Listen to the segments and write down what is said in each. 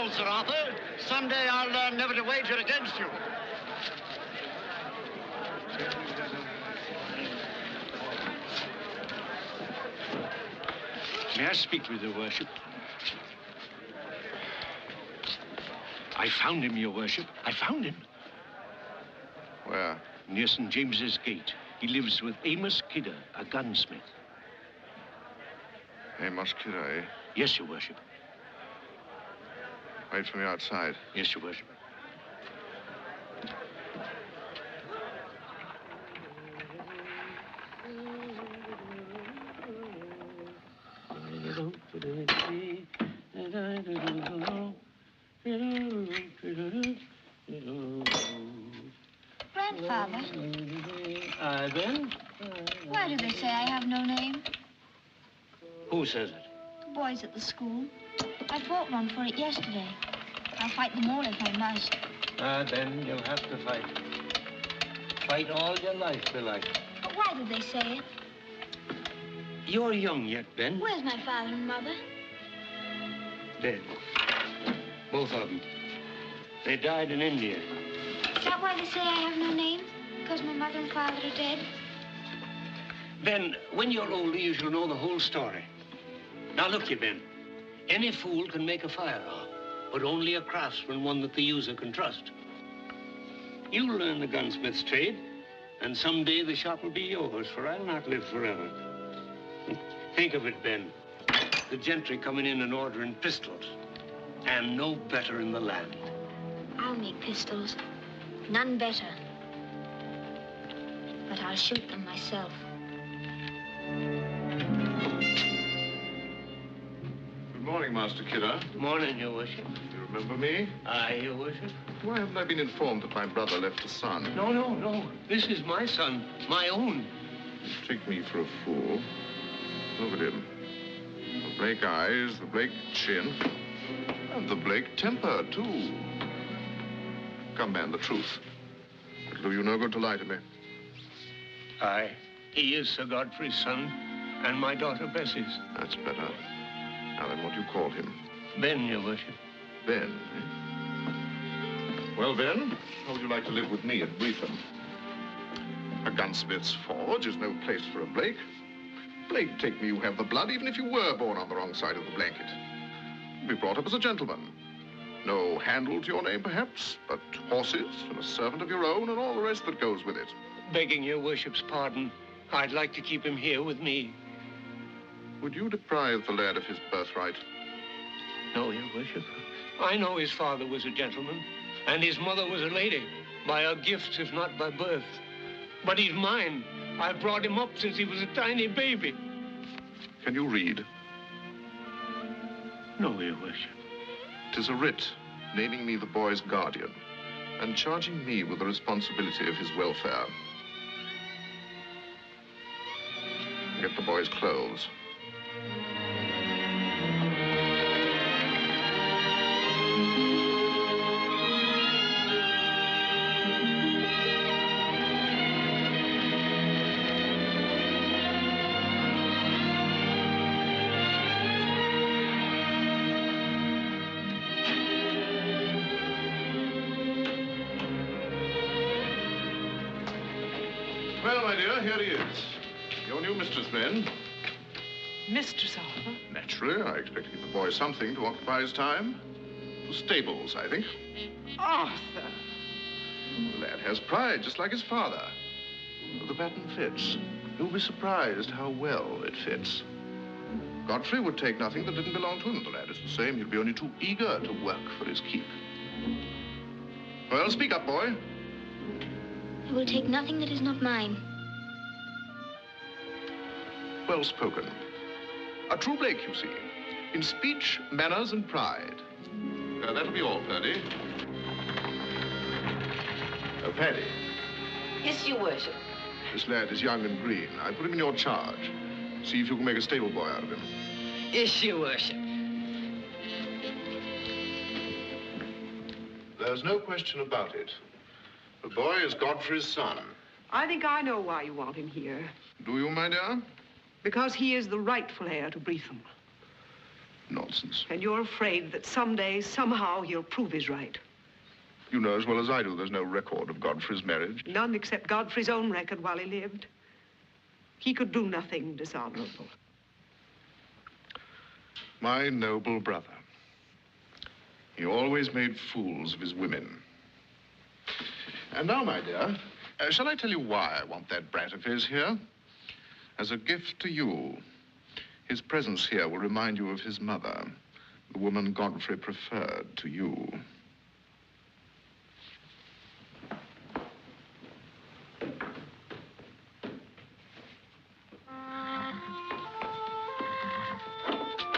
well, Sir Arthur. Someday I'll learn never to wager against you. May I speak with your worship? I found him, your worship. I found him. Where? Near St. James's Gate. He lives with Amos Kidder, a gunsmith. Amos Kidder, eh? Yes, your worship. Wait for me outside. Yes, your worship. Grandfather. Aye, Ben? Why do they say I have no name? Who says it? The boys at the school. I fought one for it yesterday. I'll fight them all if I must. Ah, Ben, you'll have to fight. Fight all your life, belike. But why do they say it? You're young yet, Ben. Where's my father and mother? Dead. Both of them. They died in India. Is that why they say I have no name? Because my mother and father are dead? Ben, when you're older, you shall know the whole story. Now, look you, Ben. Any fool can make a firearm, but only a craftsman, one that the user can trust. You'll learn the gunsmith's trade, and someday the shop will be yours, for I'll not live forever. Think of it, Ben. The gentry coming in and ordering pistols, and no better in the land. I'll make pistols. None better. But I'll shoot them myself. Good morning, Master Kidder. Morning, your worship. You remember me? Aye, your worship. Why haven't I been informed that my brother left a son? No. This is my son, my own. You take me for a fool. Look at him. The Blake eyes, the Blake chin, and the Blake temper, too. Come, man, the truth. It'll do you no good to lie to me. Aye, he is Sir Godfrey's son, and my daughter Bessie's. That's better. Now then, what do you call him? Ben, your worship. Ben, eh? Well, Ben, how would you like to live with me at Breatham? A gunsmith's forge is no place for a Blake. Blake, take me, you have the blood, even if you were born on the wrong side of the blanket. You'll be brought up as a gentleman. No handle to your name, perhaps, but horses and a servant of your own and all the rest that goes with it. Begging your worship's pardon, I'd like to keep him here with me. Would you deprive the lad of his birthright? No, your worship. I know his father was a gentleman, and his mother was a lady, by her gifts, if not by birth. But he's mine. I've brought him up since he was a tiny baby. Can you read? No, your worship. 'Tis a writ naming me the boy's guardian and charging me with the responsibility of his welfare. Get the boy's clothes. Well, my dear, here he is. Your new mistress, then. Mistress Arthur? Naturally, I expect to give the boy something to occupy his time. The stables, I think. Arthur! The lad has pride, just like his father. The pattern fits. You'll be surprised how well it fits. Godfrey would take nothing that didn't belong to him. The lad is the same. He'll be only too eager to work for his keep. Well, speak up, boy. I will take nothing that is not mine. Well spoken. A true Blake, you see. In speech, manners, and pride. That'll be all, Paddy. Paddy. Yes, your worship. This lad is young and green. I put him in your charge. See if you can make a stable boy out of him. Yes, your worship. There's no question about it. The boy is Godfrey's son. I think I know why you want him here. Do you, my dear? Because he is the rightful heir to Breatham. Nonsense. And you're afraid that someday, somehow, he'll prove he's right. You know as well as I do there's no record of Godfrey's marriage. None except Godfrey's own record while he lived. He could do nothing dishonorable. My noble brother. He always made fools of his women. And now, my dear, shall I tell you why I want that brat of his here? As a gift to you. His presence here will remind you of his mother, the woman Godfrey preferred to you.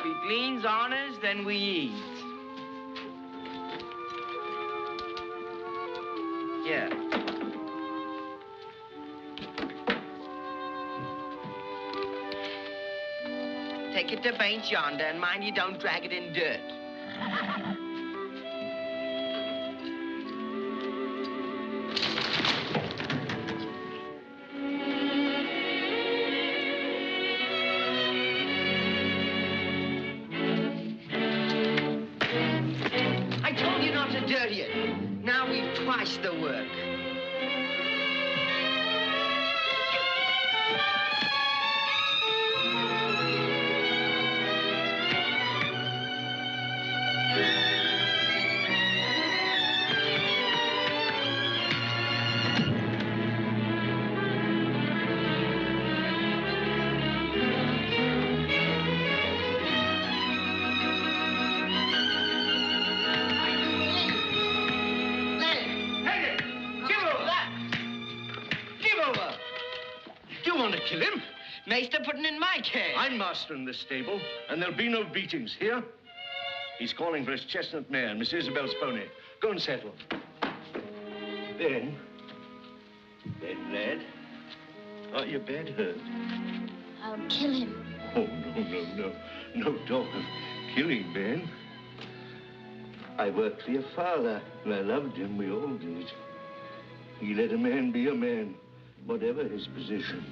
We gleans honors, then we eats. Yeah. Take it to Baines yonder, and mind you don't drag it in dirt. I told you not to dirty it. Now we've twice the work. Kill him? Maester putting in my care. I'm master in this stable, and there'll be no beatings here. He's calling for his chestnut mare, Miss Isabel's pony. Go and settle. Ben, lad, are you bad hurt? I'll kill him. Oh, no talk of killing, Ben. I worked for your father, and I loved him. We all did. He let a man be a man, whatever his position.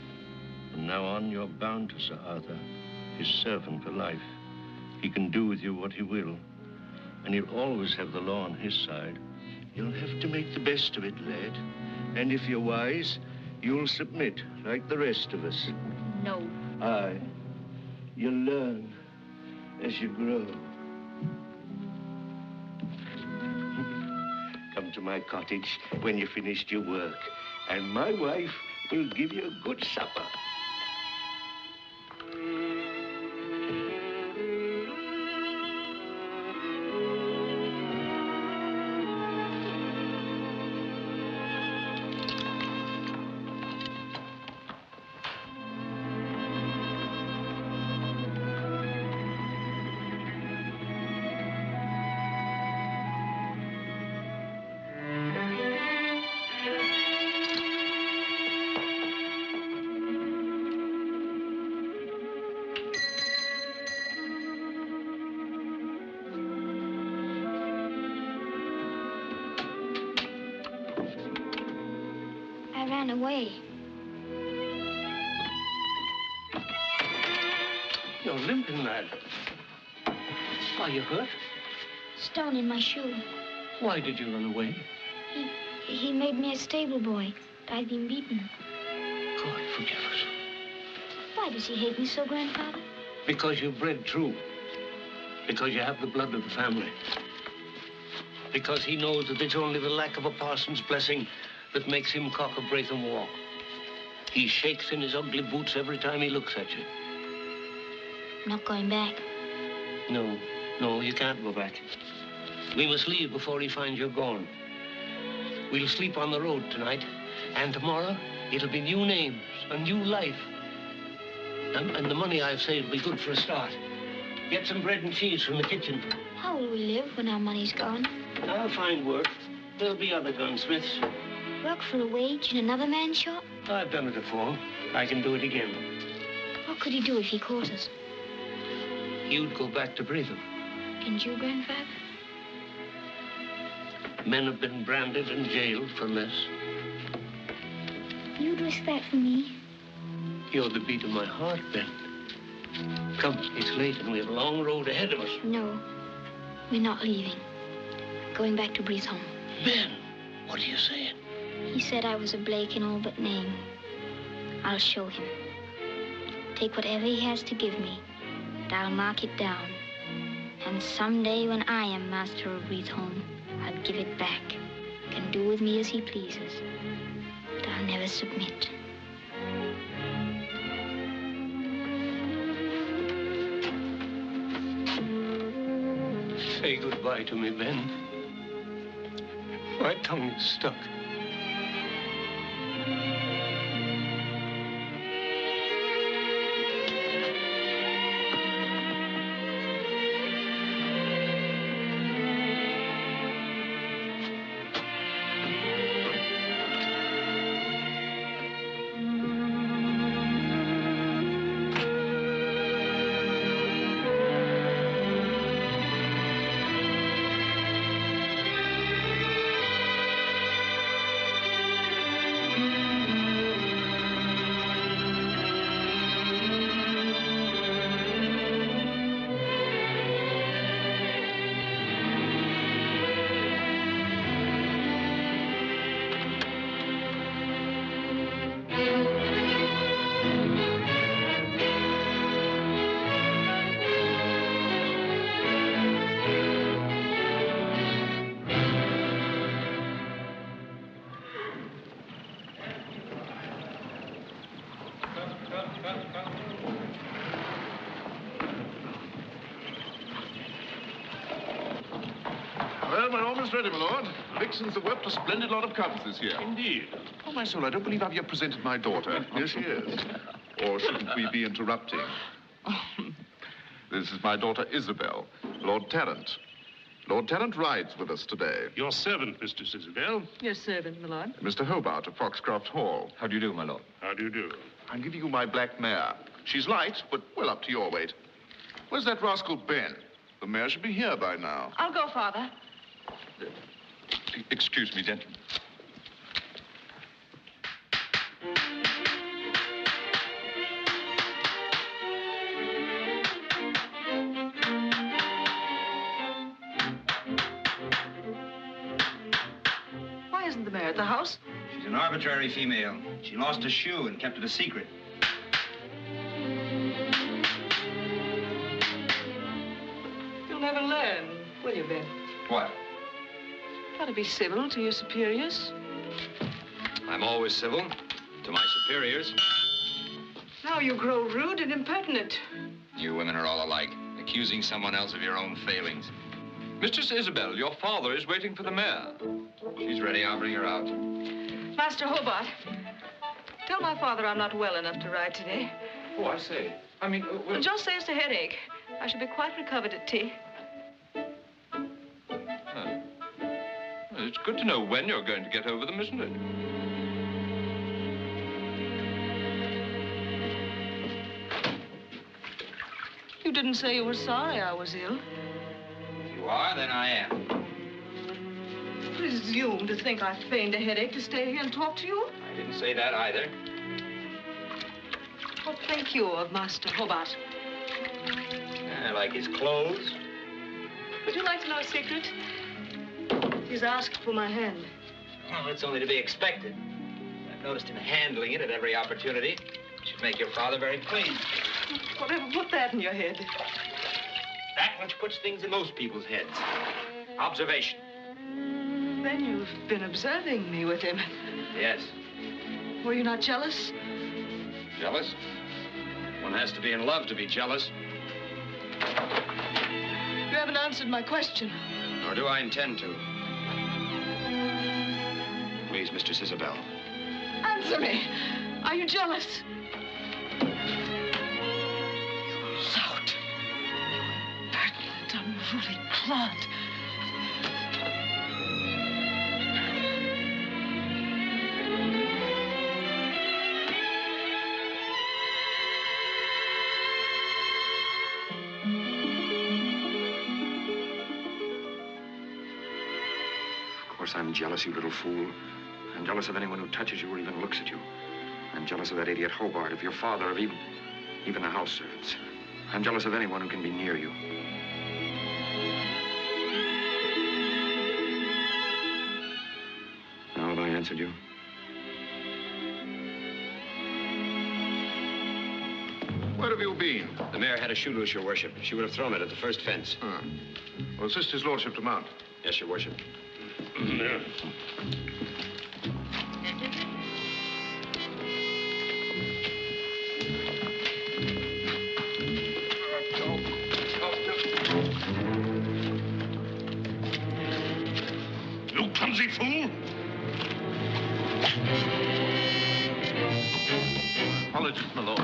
From now on, you're bound to Sir Arthur, his servant for life. He can do with you what he will, and he'll always have the law on his side. You'll have to make the best of it, lad. And if you're wise, you'll submit, like the rest of us. No. Aye. You'll learn as you grow. Come to my cottage when you've finished your work, and my wife will give you a good supper. Away. You're limping, lad. Are you hurt? Stone in my shoe. Why did you run away? He made me a stable boy. I'd been beaten. God forgive us. Why does he hate me so, Grandfather? Because you're bred true. Because you have the blood of the family. Because he knows that it's only the lack of a parson's blessing that makes him cock a breath and walk. He shakes in his ugly boots every time he looks at you. I'm not going back. No, you can't go back. We must leave before he finds you're gone. We'll sleep on the road tonight, and tomorrow it'll be new names, a new life. And the money I've saved will be good for a start. Get some bread and cheese from the kitchen. How will we live when our money's gone? I'll find work. There'll be other gunsmiths. Work for a wage in another man's shop? I've done it before. I can do it again. What could he do if he caught us? You'd go back to Brigham. And you, Grandfather? Men have been branded and jailed for less. You'd risk that for me? You're the beat of my heart, Ben. Come, it's late and we have a long road ahead of us. No, we're not leaving. Going back to Breeze home. Ben, what are you saying? He said I was a Blake in all but name. I'll show him. Take whatever he has to give me, and I'll mark it down. And someday when I am master of Breeze home, I'll give it back. Can do with me as he pleases. But I'll never submit. Say goodbye to me, Ben. My tongue is stuck. Well, we're almost ready, my lord. Vixens have worked a splendid lot of cubs this year. Indeed. Oh, my soul, I don't believe I've yet presented my daughter. Here she is. Or shouldn't we be interrupting? This is my daughter, Isabel, Lord Tarrant. Lord Tarrant rides with us today. Your servant, Mistress Isabel. Your servant, my lord. Mr. Hobart of Foxcroft Hall. How do you do, my lord? How do you do? I'm giving you my black mare. She's light, but well up to your weight. Where's that rascal Ben? The mare should be here by now. I'll go, Father. Excuse me, gentlemen. Why isn't the mayor at the house? She's an arbitrary female. She lost a shoe and kept it a secret. You'll never learn, will you, Ben? What? Got to be civil to your superiors. I'm always civil to my superiors. Now you grow rude and impertinent. You women are all alike, accusing someone else of your own failings. Mistress Isabel, your father is waiting for the mare. She's ready. I'll bring her out. Master Hobart, tell my father I'm not well enough to ride today. Oh, I say. I mean, well... Just say it's a headache. I shall be quite recovered at tea. It's good to know when you're going to get over them, isn't it? You didn't say you were sorry I was ill. If you are, then I am. Presume to think I feigned a headache to stay here and talk to you? I didn't say that either. What think you of Master Hobart? I like his clothes. Would you like to know a secret? He's asked for my hand. Well, it's only to be expected. I've noticed him handling it at every opportunity. It should make your father very pleased. Whatever put that in your head? That which puts things in most people's heads. Observation. Then you've been observing me with him. Yes. Were you not jealous? Jealous? One has to be in love to be jealous. You haven't answered my question. Nor do I intend to. Please, Mistress Isabel. Answer me. Are you jealous? You lout. You impertinent, unruly clod. Of course, I'm jealous, you little fool. I'm jealous of anyone who touches you or even looks at you. I'm jealous of that idiot Hobart, of your father, of even the house servants. I'm jealous of anyone who can be near you. Now have I answered you? Where have you been? The mare had a shoe loose, Your Worship. She would have thrown it at the first fence. Well, assist his lordship to mount. Yes, Your Worship. Yeah. You clumsy fool! Apologies, my lord.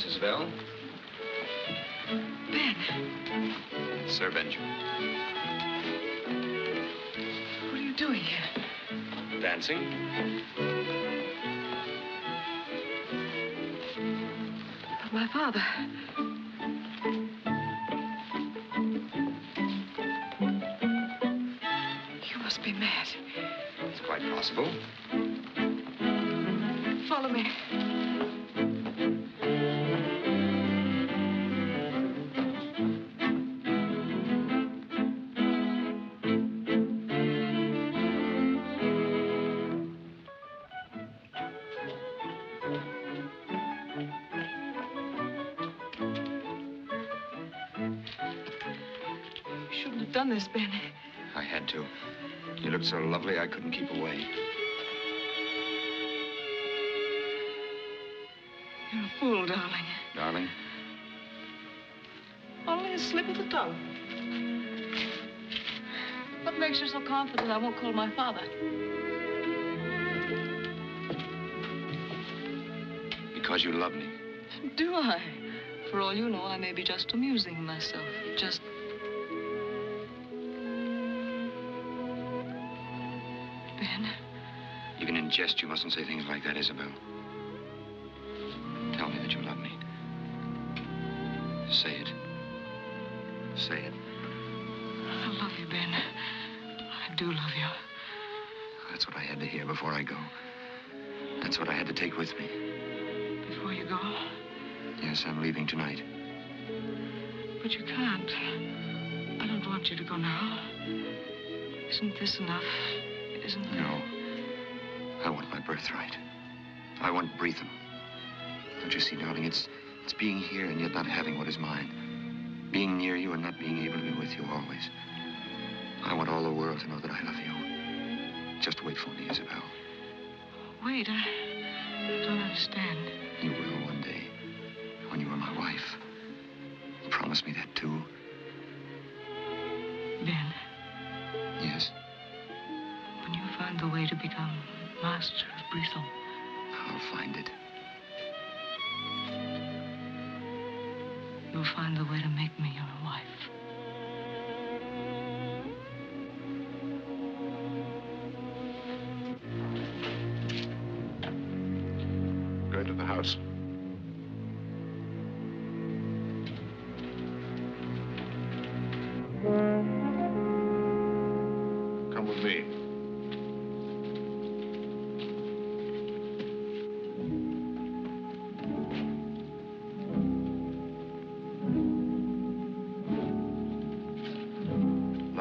Isabel? Ben. Sir Benjamin. What are you doing here? Dancing. But my father. You must be mad. It's quite possible. Follow me. Done this, Ben. I had to. You looked so lovely, I couldn't keep away. You're a fool, darling. Darling? Only a slip of the tongue. What makes you so confident I won't call my father? Because you love me. Do I? For all you know, I may be just amusing myself. Just... Ben? Even in jest, you mustn't say things like that, Isabel. Tell me that you love me. Say it. Say it. I love you, Ben. I do love you. That's what I had to hear before I go. That's what I had to take with me. Before you go? Yes, I'm leaving tonight. But you can't. I don't want you to go now. Isn't this enough? Isn't it? No. I want my birthright. I want Breatham. Don't you see, darling, it's being here and yet not having what is mine. Being near you and not being able to be with you always. I want all the world to know that I love you. Just wait for me, Isabel. Wait, I don't understand. You will one day, when you are my wife. Promise me that, too. Ben. Yes? When you find the way to become master of Breatham. I'll find it. You'll find the way to make me your wife. Go into the house. Come with me.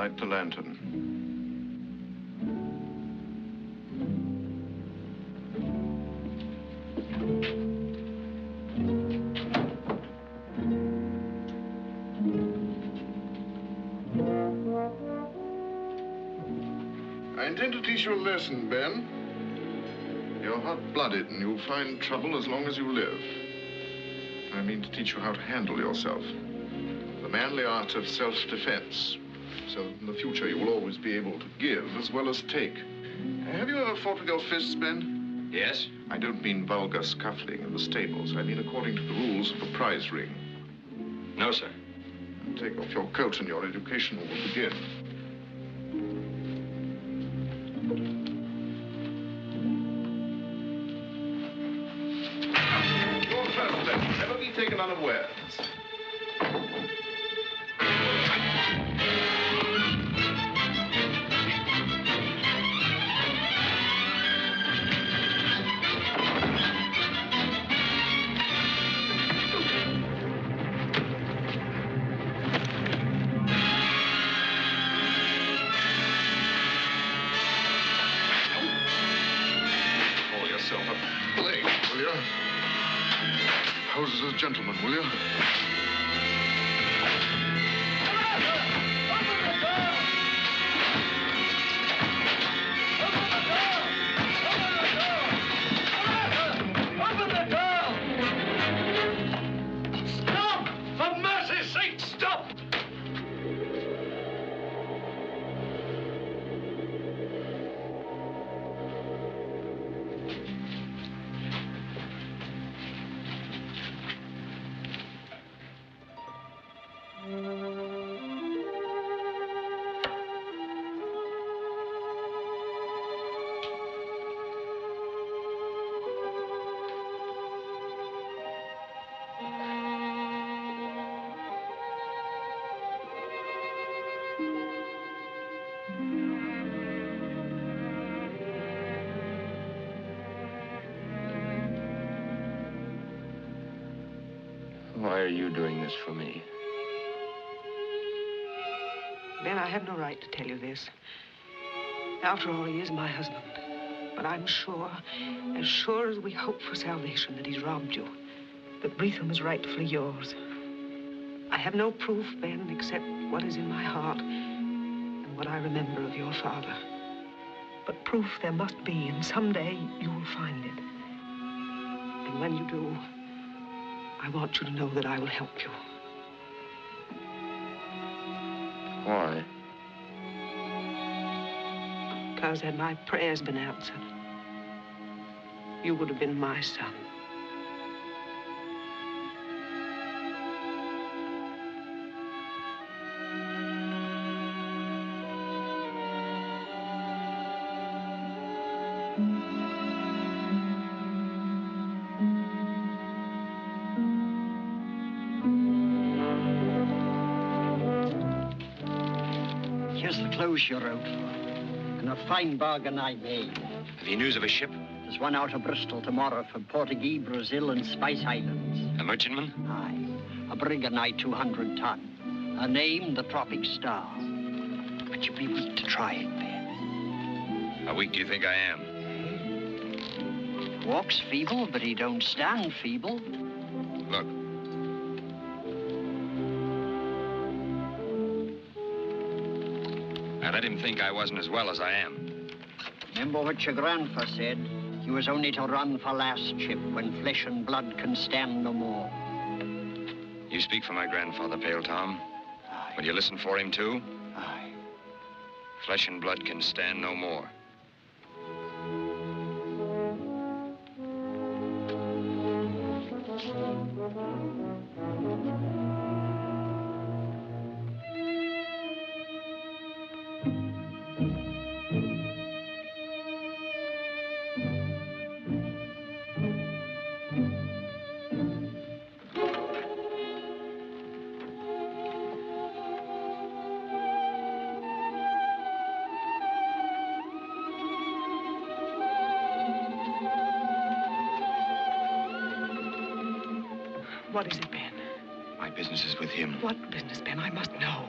Light the lantern. I intend to teach you a lesson, Ben. You're hot-blooded, and you'll find trouble as long as you live. I mean to teach you how to handle yourself. The manly art of self-defense. So in the future, you will always be able to give as well as take. Have you ever fought with your fists, Ben? Yes? I don't mean vulgar scuffling in the stables. I mean according to the rules of the prize ring. No, sir. Take off your coat and your education will begin. Your first lesson, never be taken unawares. Pose as a gentleman, will you? Open the door! Stop! For mercy's sake, stop! Why are you doing this for me? Ben, I have no right to tell you this. After all, he is my husband. But I'm sure, as sure as we hope for salvation, that he's robbed you. That Breatham is rightfully yours. I have no proof, Ben, except what is in my heart and what I remember of your father. But proof there must be, and someday you will find it. And when you do, I want you to know that I will help you. Why? Because had my prayers been answered, you would have been my son. Here's the clothes you're out for, and a fine bargain I made. Have you news of a ship? There's one out of Bristol tomorrow for Portuguese, Brazil, and Spice Islands. A merchantman? Aye, a brig of nigh 200 ton. Her name, the Tropic Star. But you'd be weak to try it, Ben. How weak do you think I am? Walks feeble, but he don't stand feeble. Look. I let him think I wasn't as well as I am. Remember what your grandpa said. He was only to run for last ship when flesh and blood can stand no more. You speak for my grandfather, Pale Tom. Aye. Will you listen for him, too? Aye. Flesh and blood can stand no more. What is it, Ben? My business is with him. What business, Ben? I must know.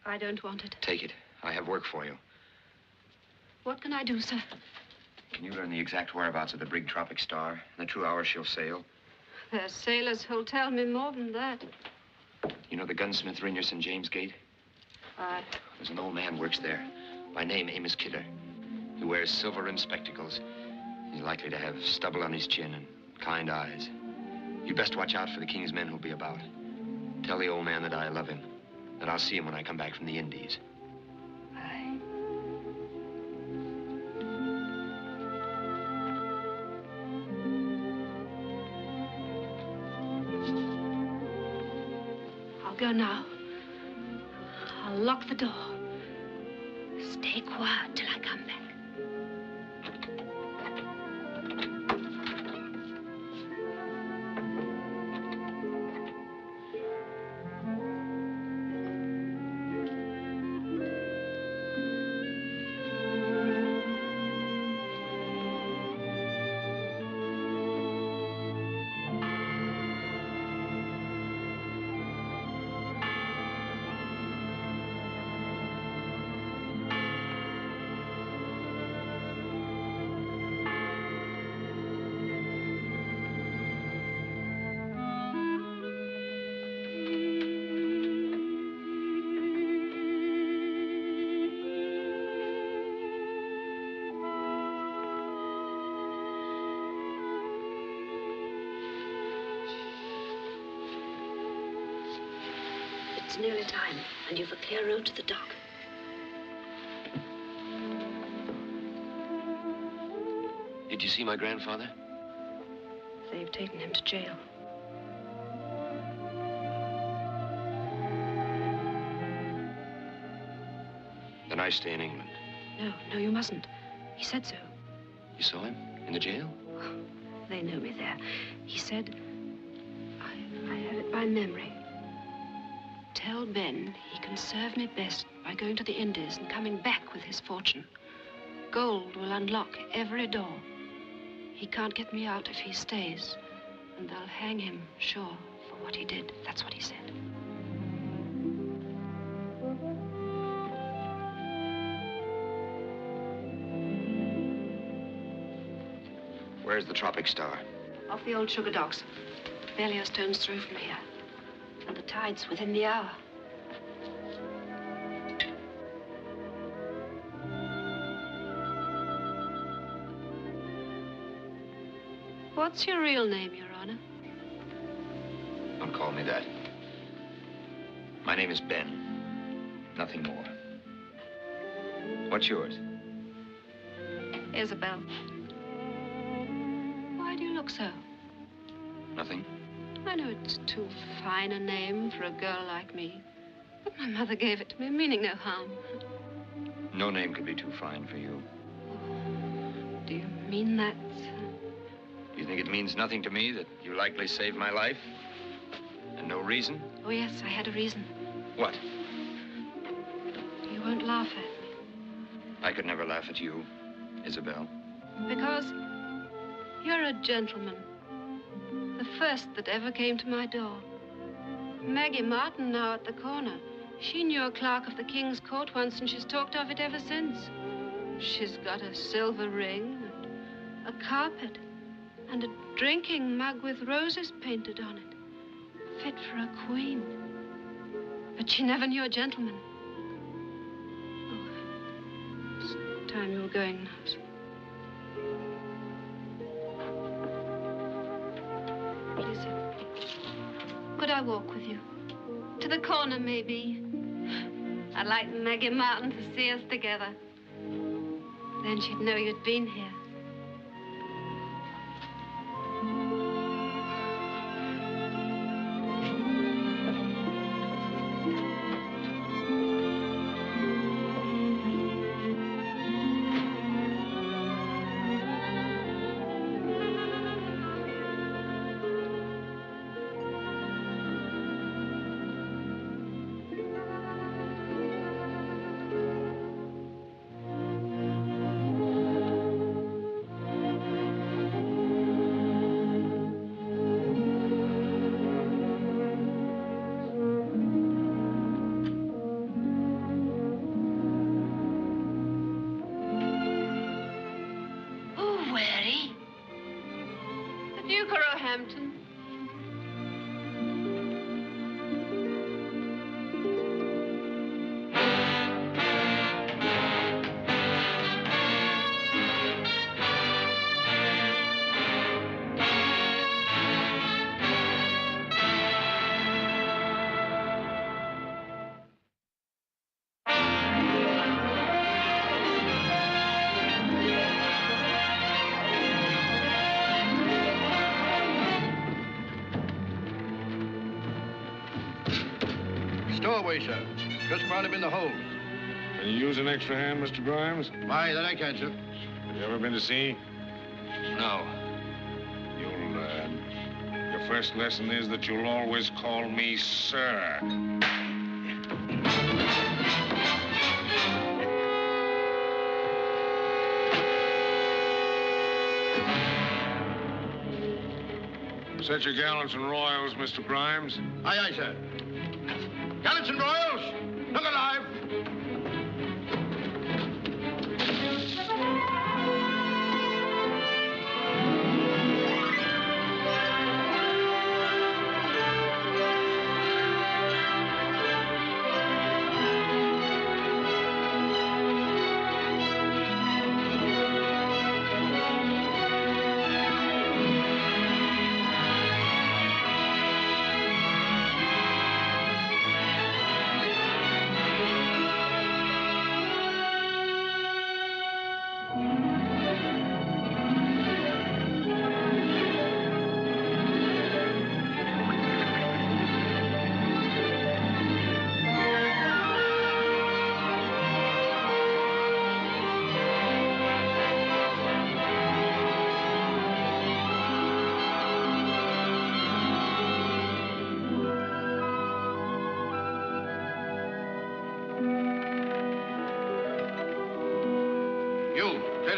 I don't want it. Take it. I have work for you. What can I do, sir? Can you learn the exact whereabouts of the brig Tropic Star and the true hour she'll sail? There's sailors who'll tell me more than that. You know the gunsmith ring near St. James Gate? There's an old man works there, by name Amos Kidder. He wears silver-rimmed spectacles. He's likely to have stubble on his chin and kind eyes. You'd best watch out for the king's men who'll be about. Tell the old man that I love him, that I'll see him when I come back from the Indies. Aye. I'll go now. I'll lock the door. Stay quiet till I come back. It's nearly time, and you've a clear road to the dock. Did you see my grandfather? They've taken him to jail. Then I stay in England. No, you mustn't. He said so. You saw him? In the jail? They know me there. He said, I have it by memory. Tell Ben he can serve me best by going to the Indies and coming back with his fortune. Gold will unlock every door. He can't get me out if he stays, and they'll hang him, sure, for what he did. That's what he said. Where's the Tropic Star? Off the old sugar docks. Barely a stone's throw from here. And the tide's within the hour. What's your real name, Your Honor? Don't call me that. My name is Ben. Nothing more. What's yours? Isabel. Why do you look so? Nothing. I know it's too fine a name for a girl like me, but my mother gave it to me, meaning no harm. No name could be too fine for you. Do you mean that? You think it means nothing to me that you likely saved my life? And no reason? Oh, yes, I had a reason. What? You won't laugh at me. I could never laugh at you, Isabel. Because you're a gentleman. The first that ever came to my door. Maggie Martin, now at the corner. She knew a clerk of the King's Court once, and she's talked of it ever since. She's got a silver ring, and a carpet, and a drinking mug with roses painted on it. Fit for a queen. But she never knew a gentleman. Oh, it's time you were going now. Could I walk with you? To the corner, maybe. I'd like Maggie Martin to see us together. Then she'd know you'd been here. Hampton. Stowaway, sir. Just found him in the hold. Can you use an extra hand, Mr. Grimes? Why, that I can, sir. Have you ever been to sea? No. You'll learn. Your first lesson is that you'll always call me sir. Set your gallants and royals, Mr. Grimes. Aye, aye, sir. Gallants and royals, look alive.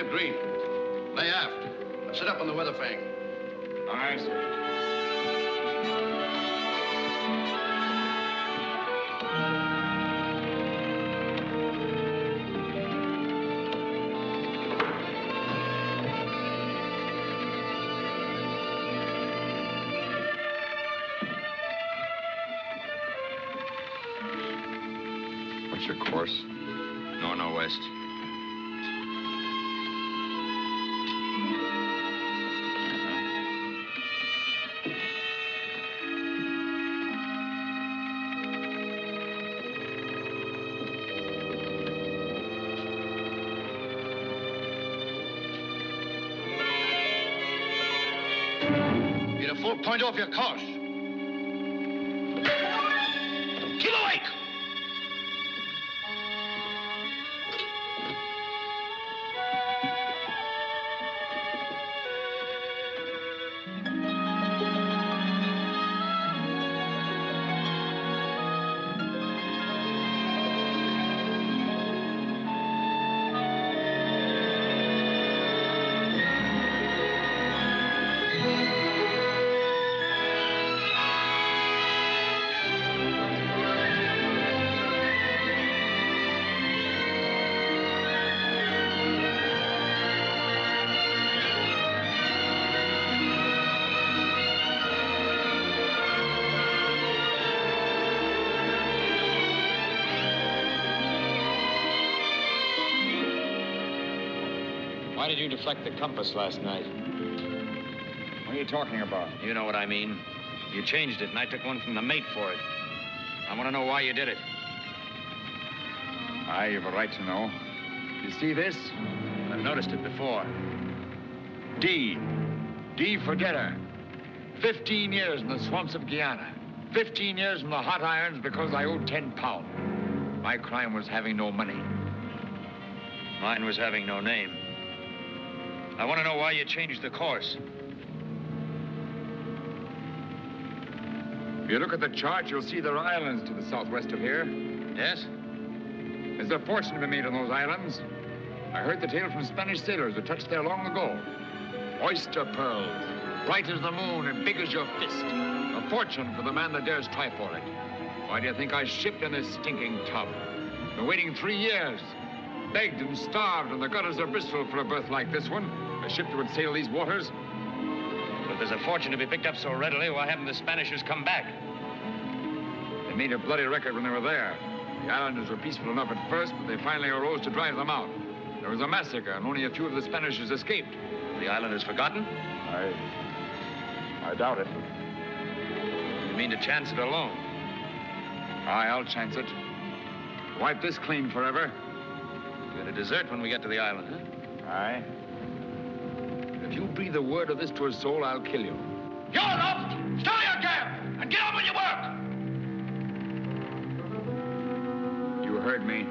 Green. Lay aft. Sit up on the weather fang. Aye, sir. What's your course? North-northwest. Get a full point off your course. Keep awake! Why did you deflect the compass last night? What are you talking about? You know what I mean. You changed it, and I took one from the mate for it. I want to know why you did it. Aye, you've a right to know. You see this? I've noticed it before. D. D for dinner. 15 years in the swamps of Guyana. 15 years in the hot irons because I owed 10 pounds. My crime was having no money. Mine was having no name. I want to know why you changed the course. If you look at the chart, you'll see there are islands to the southwest of here. Yes? There's a fortune to be made on those islands. I heard the tale from Spanish sailors who touched there long ago. Oyster pearls, bright as the moon and big as your fist. A fortune for the man that dares try for it. Why do you think I shipped in this stinking tub? Been waiting 3 years. Begged and starved in the gutters of Bristol for a berth like this one. A ship that would sail these waters. But there's a fortune to be picked up so readily, why haven't the Spanishers come back? They made a bloody record when they were there. The islanders were peaceful enough at first, but they finally arose to drive them out. There was a massacre, and only a few of the Spanishers escaped. The islanders forgotten? I doubt it. You mean to chance it alone? Aye, I'll chance it. Wipe this clean forever. You're to desert when we get to the island, huh? Aye. If you breathe a word of this to a soul, I'll kill you. You're enough! Stir your camp and get on with your work! You heard me.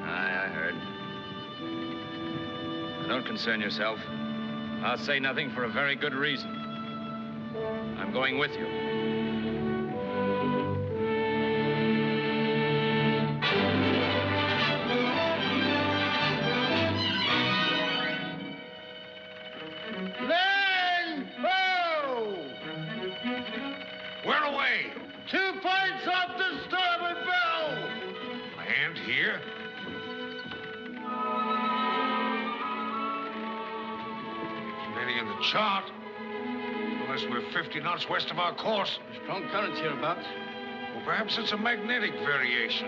Aye, I heard. Don't concern yourself. I'll say nothing for a very good reason. I'm going with you. Where away? 2 points off the starboard bow! Land here? Many in the chart. Unless we're 50 knots west of our course. Strong currents hereabouts. Well, perhaps it's a magnetic variation.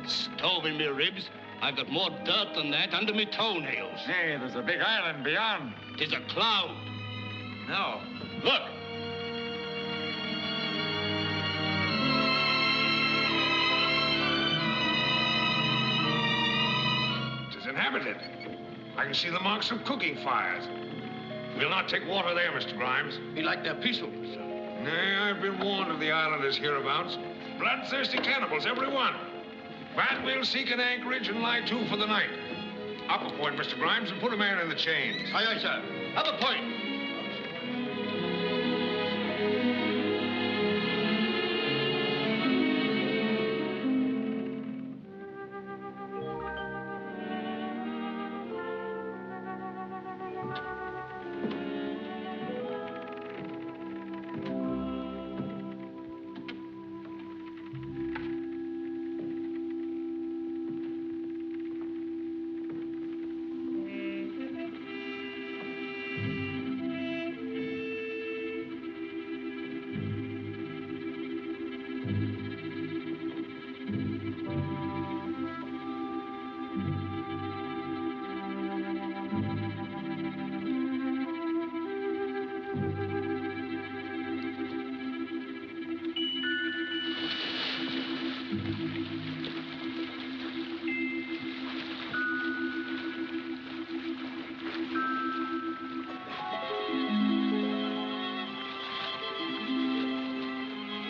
Stove in me ribs. I've got more dirt than that under me toenails. Hey, there's a big island beyond. 'Tis a cloud. No. Look. It is inhabited. I can see the marks of cooking fires. We'll not take water there, Mr. Grimes. Be like they're peaceful, sir. Nay, I've been warned of the islanders hereabouts. Bloodthirsty cannibals, every one. But we'll seek an anchorage and lie to for the night. Up a point, Mr. Grimes, and put a man in the chains. Aye, aye, sir. Up a point.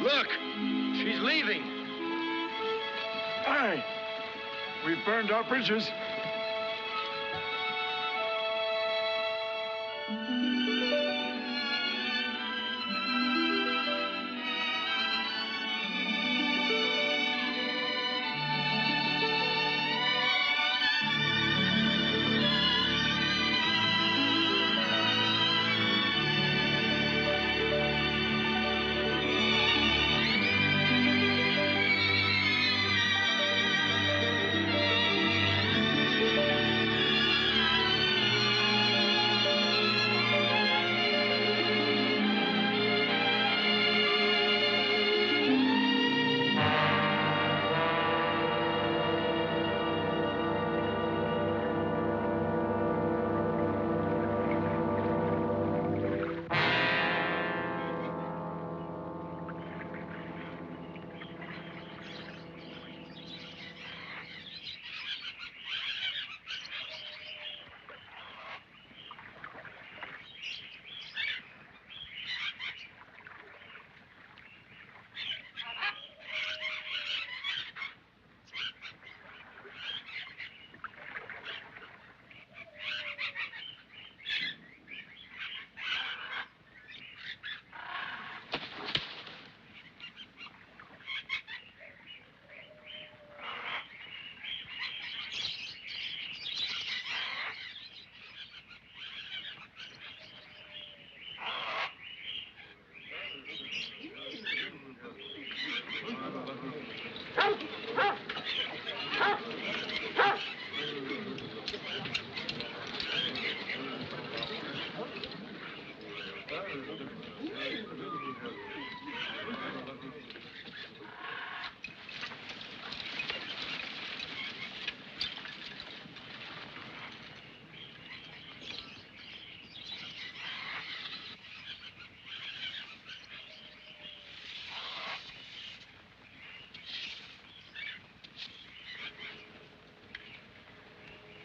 Look, she's leaving. Aye. We've burned our bridges.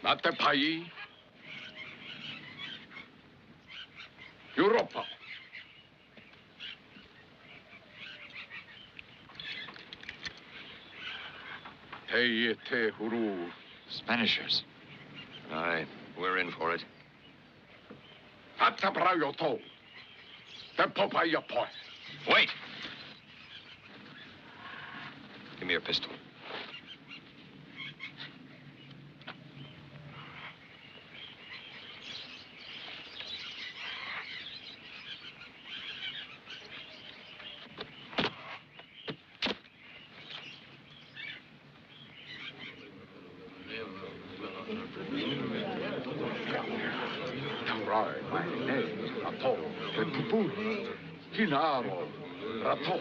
Natepai. Europa. Te huru. Spanishers. Aye, we're in for it. Atabrayoto. The Popayapoi. Wait! Give me your pistol. Taurai, Matinee, Rato, Pupu, Kinaro, Rato,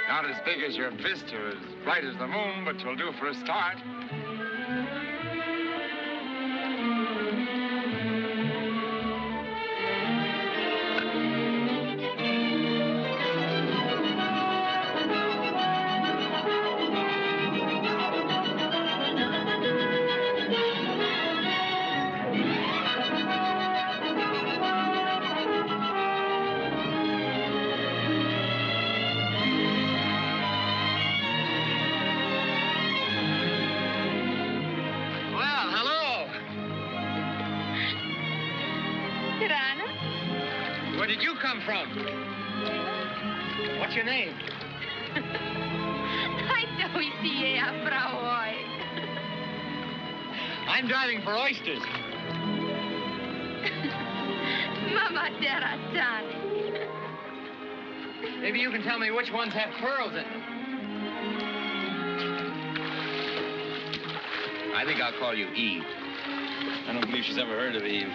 Not as big as your fist or as bright as the moon, but you'll do for a start. Where did you come from? What's your name? I'm driving for oysters. Mama Teratani. Maybe you can tell me which ones have pearls in them. I think I'll call you Eve. I don't believe she's ever heard of Eve.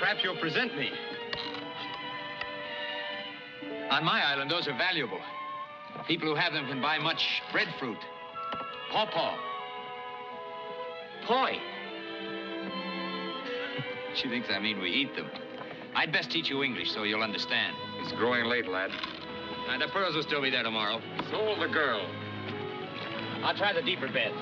Perhaps you'll present me. On my island, those are valuable. People who have them can buy much breadfruit. Pawpaw. Poi. She thinks I mean we eat them. I'd best teach you English so you'll understand. It's growing late, lad. The pearls will still be there tomorrow. So will the girl. I'll try the deeper bed.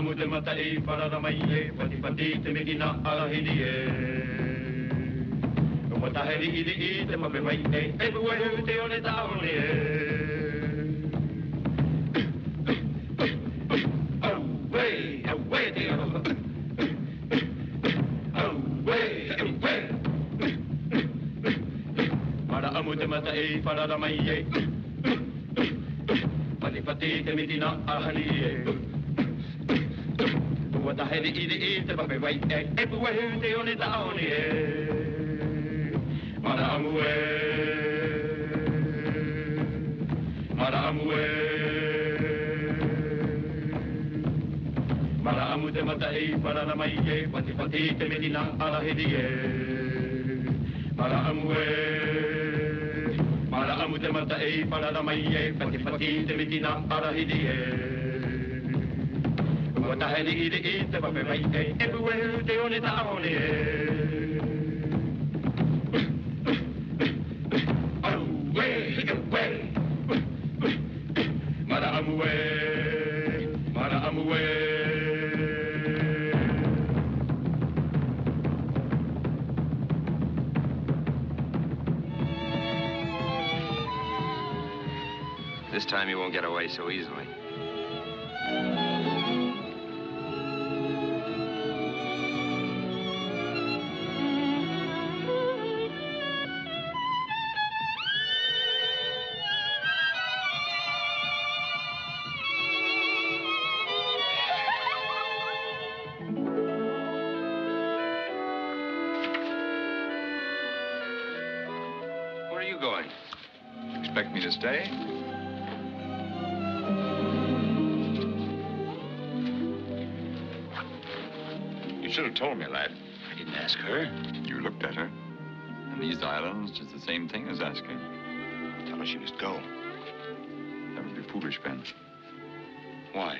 amute mata e parara mai e pati pati te mikina ala hidi e. Mata heri idi te pape mai e e buehu te one taone e. Away, away te alo. Away, away. Para amute mata e parara mai e. Pati pati te mikina ala hidi e. Mata heri idi te pape mai e e buehu te one taone e. Mara amue, mara amue, mara amu te mata e para na mai e pati pati te medina ala hedi e. Mara amue, mara amu te mata e para na mai e pati pati te medina ala hedi e. Wata hedi e te pape mai e e buehu te one taone e. This time you won't get away so easily. Where are you going? Expect me to stay? You should have told me, lad. I didn't ask her. You looked at her. And these islands, just the same thing as asking. Tell her she must go. That would be foolish, Ben. Why?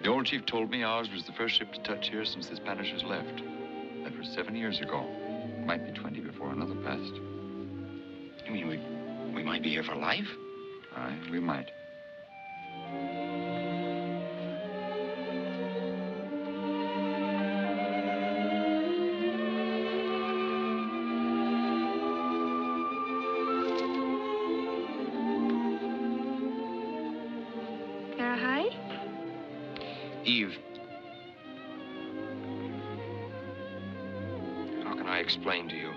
The old chief told me ours was the first ship to touch here since the Spanishers left. That was 7 years ago. Might be 20 before another passed. You mean we might be here for life? Aye, we might. Eve. How can I explain to you?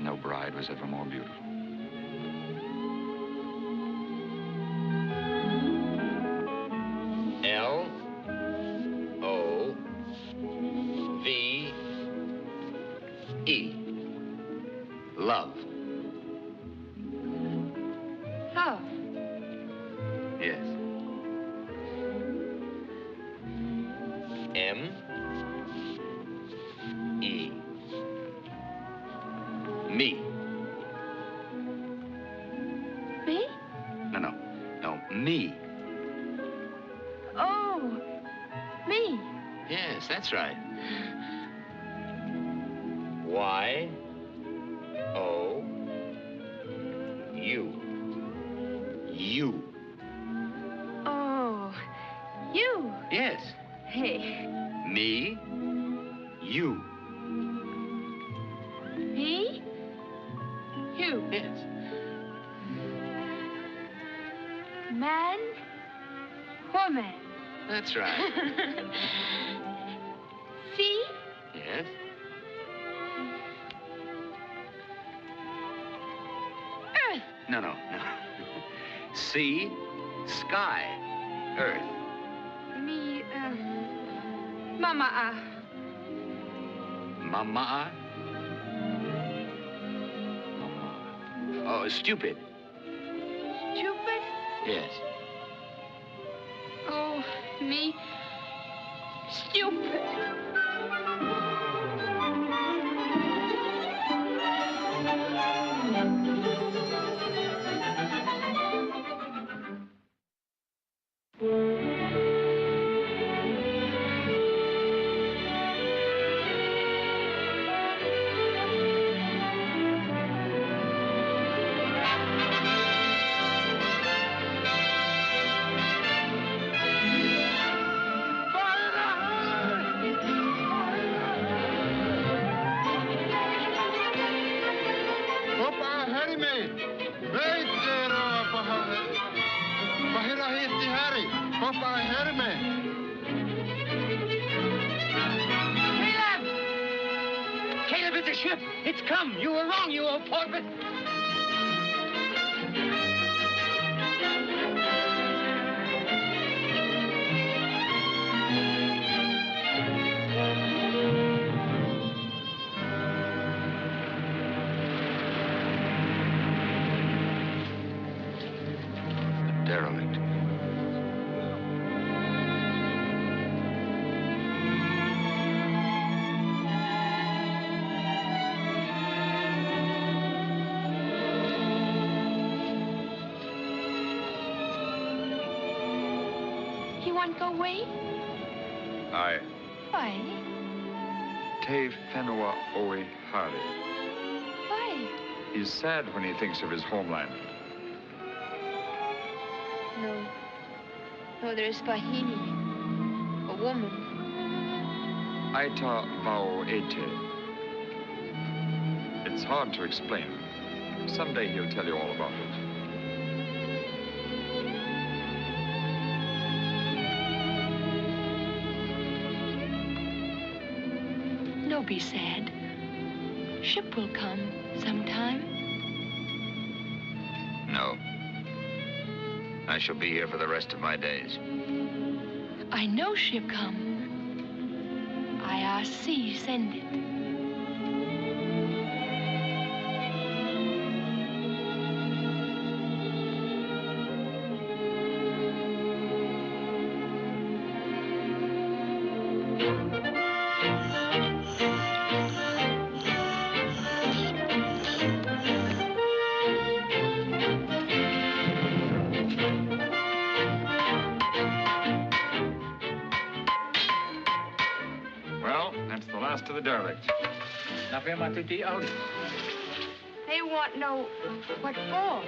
No bride was ever more beautiful. L-O-V-E. Love. Love? Yes. M-E. Me. Me? No, me. Oh, me. Yes, that's right. Y-O-U. You. Oh, you. Yes. Hey. Me. You. Me? You. Yes. Man, woman. That's right. See? Yes. Earth. No. Sea, sky, earth. Me, Mama, Mama? Oh, stupid. Stupid? Yes. Oh, me. Stupid. Caleb, it's a ship. It's come. You were wrong, you old porpoise. Derelict. He won't go away? Aye. Why? Te whenua oe hare. Why? He's sad when he thinks of his homeland. No. No, there is Vahini. A woman. Aita vao ete. It's hard to explain. Someday he'll tell you all about it. Don't be sad. Ship will come sometime. No. I shall be here for the rest of my days. I know ship come. I ask sea send it. To the derelict. They won't know what for.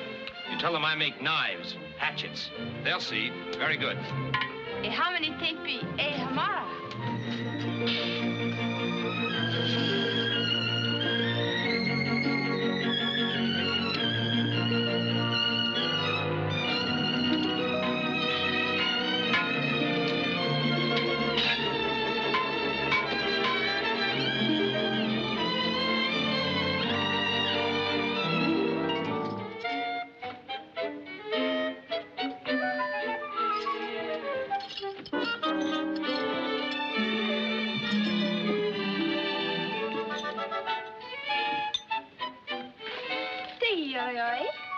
You tell them I make knives, hatchets. They'll see. Very good. How many tepi hamara?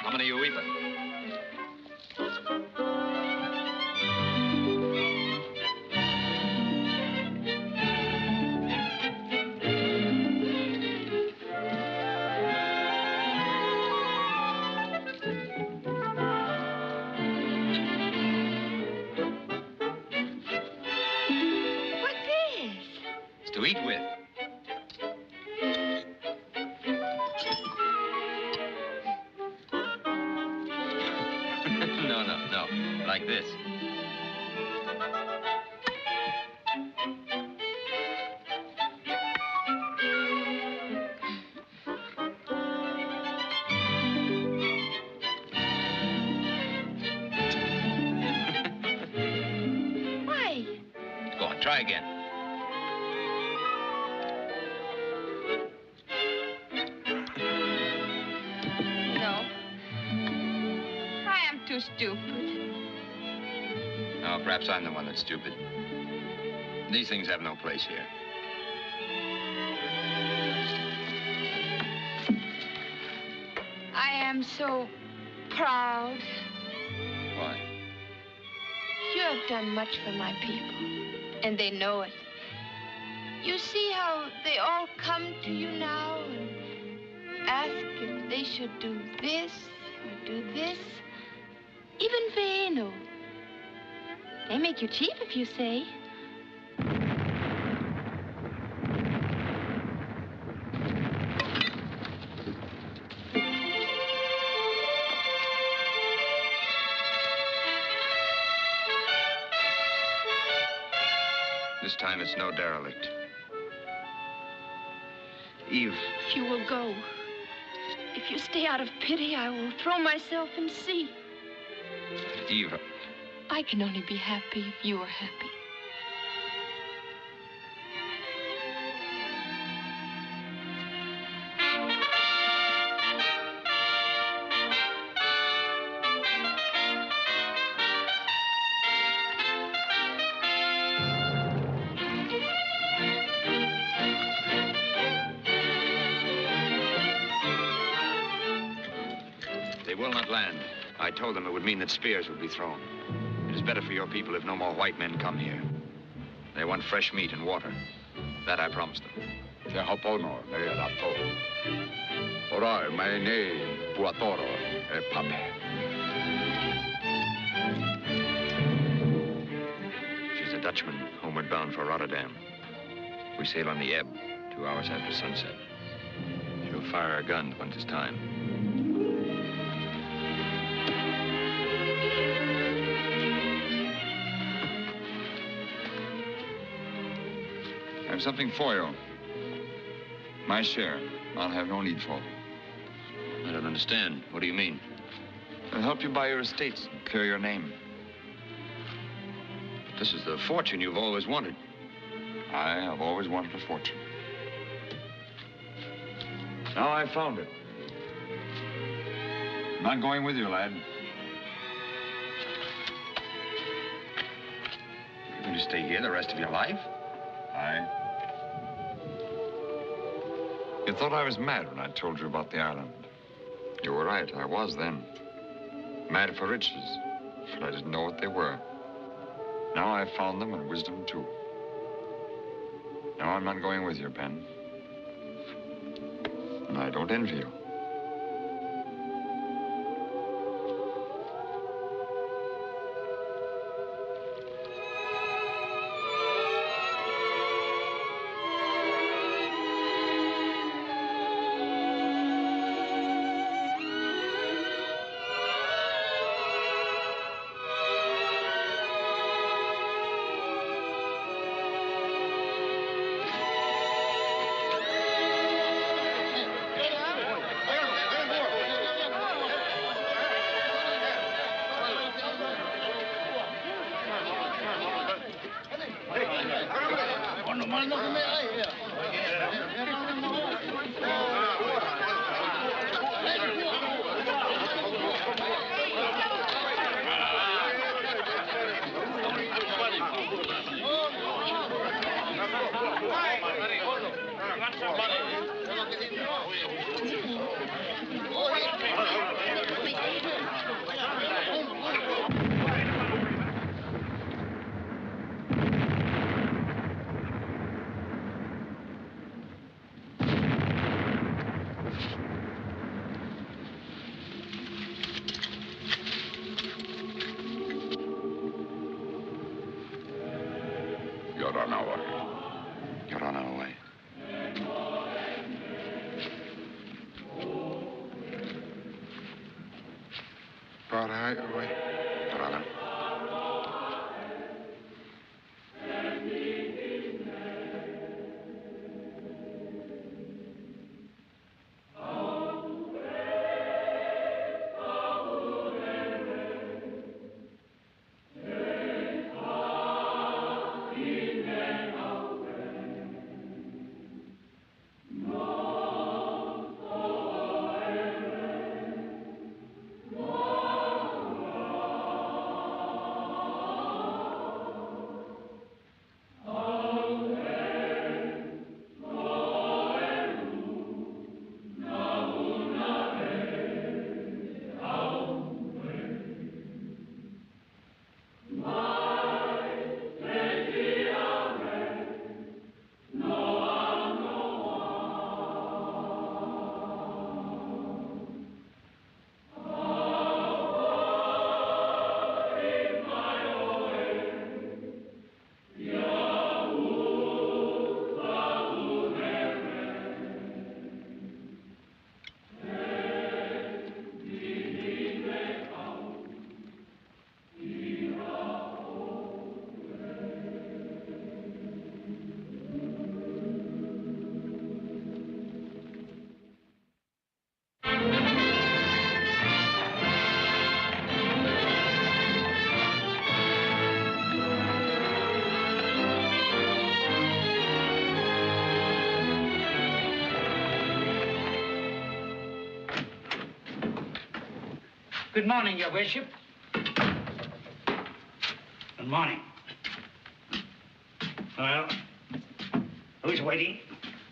How many you eating? What's this? It's to eat with. No, like this. Why? Go on, try again. No. I am too stupid. Oh, perhaps I'm the one that's stupid. These things have no place here. am so proud. Why? You have done much for my people, and they know it. You see how they all come to you now and ask if they should do this or do this? Even Veno. They make you chief if you say. This time it's no derelict. Eve. If you will go, if you stay out of pity, I will throw myself in sea. Eve. I can only be happy if you are happy. They will not land. I told them it would mean that spears would be thrown. It is better for your people if no more white men come here. They want fresh meat and water. That I promised them. Ora, Matinee, Puatoro, e Pape. She's a Dutchman, homeward bound for Rotterdam. We sail on the ebb, 2 hours after sunset. She'll fire her guns when it's time. I have something for you. My share. I'll have no need for. I don't understand. What do you mean? I'll help you buy your estates and clear your name. But this is the fortune you've always wanted. I have always wanted a fortune. Now I've found it. I'm not going with you, lad. You're going to stay here the rest of your life? Aye. You thought I was mad when I told you about the island. You were right, I was then. Mad for riches, but I didn't know what they were. Now I've found them and wisdom too. Now I'm not going with you, Ben. And I don't envy you. You're on our way. You're on our way. Parai away. Parana. Good morning, Your Worship. Good morning. Well, who's waiting?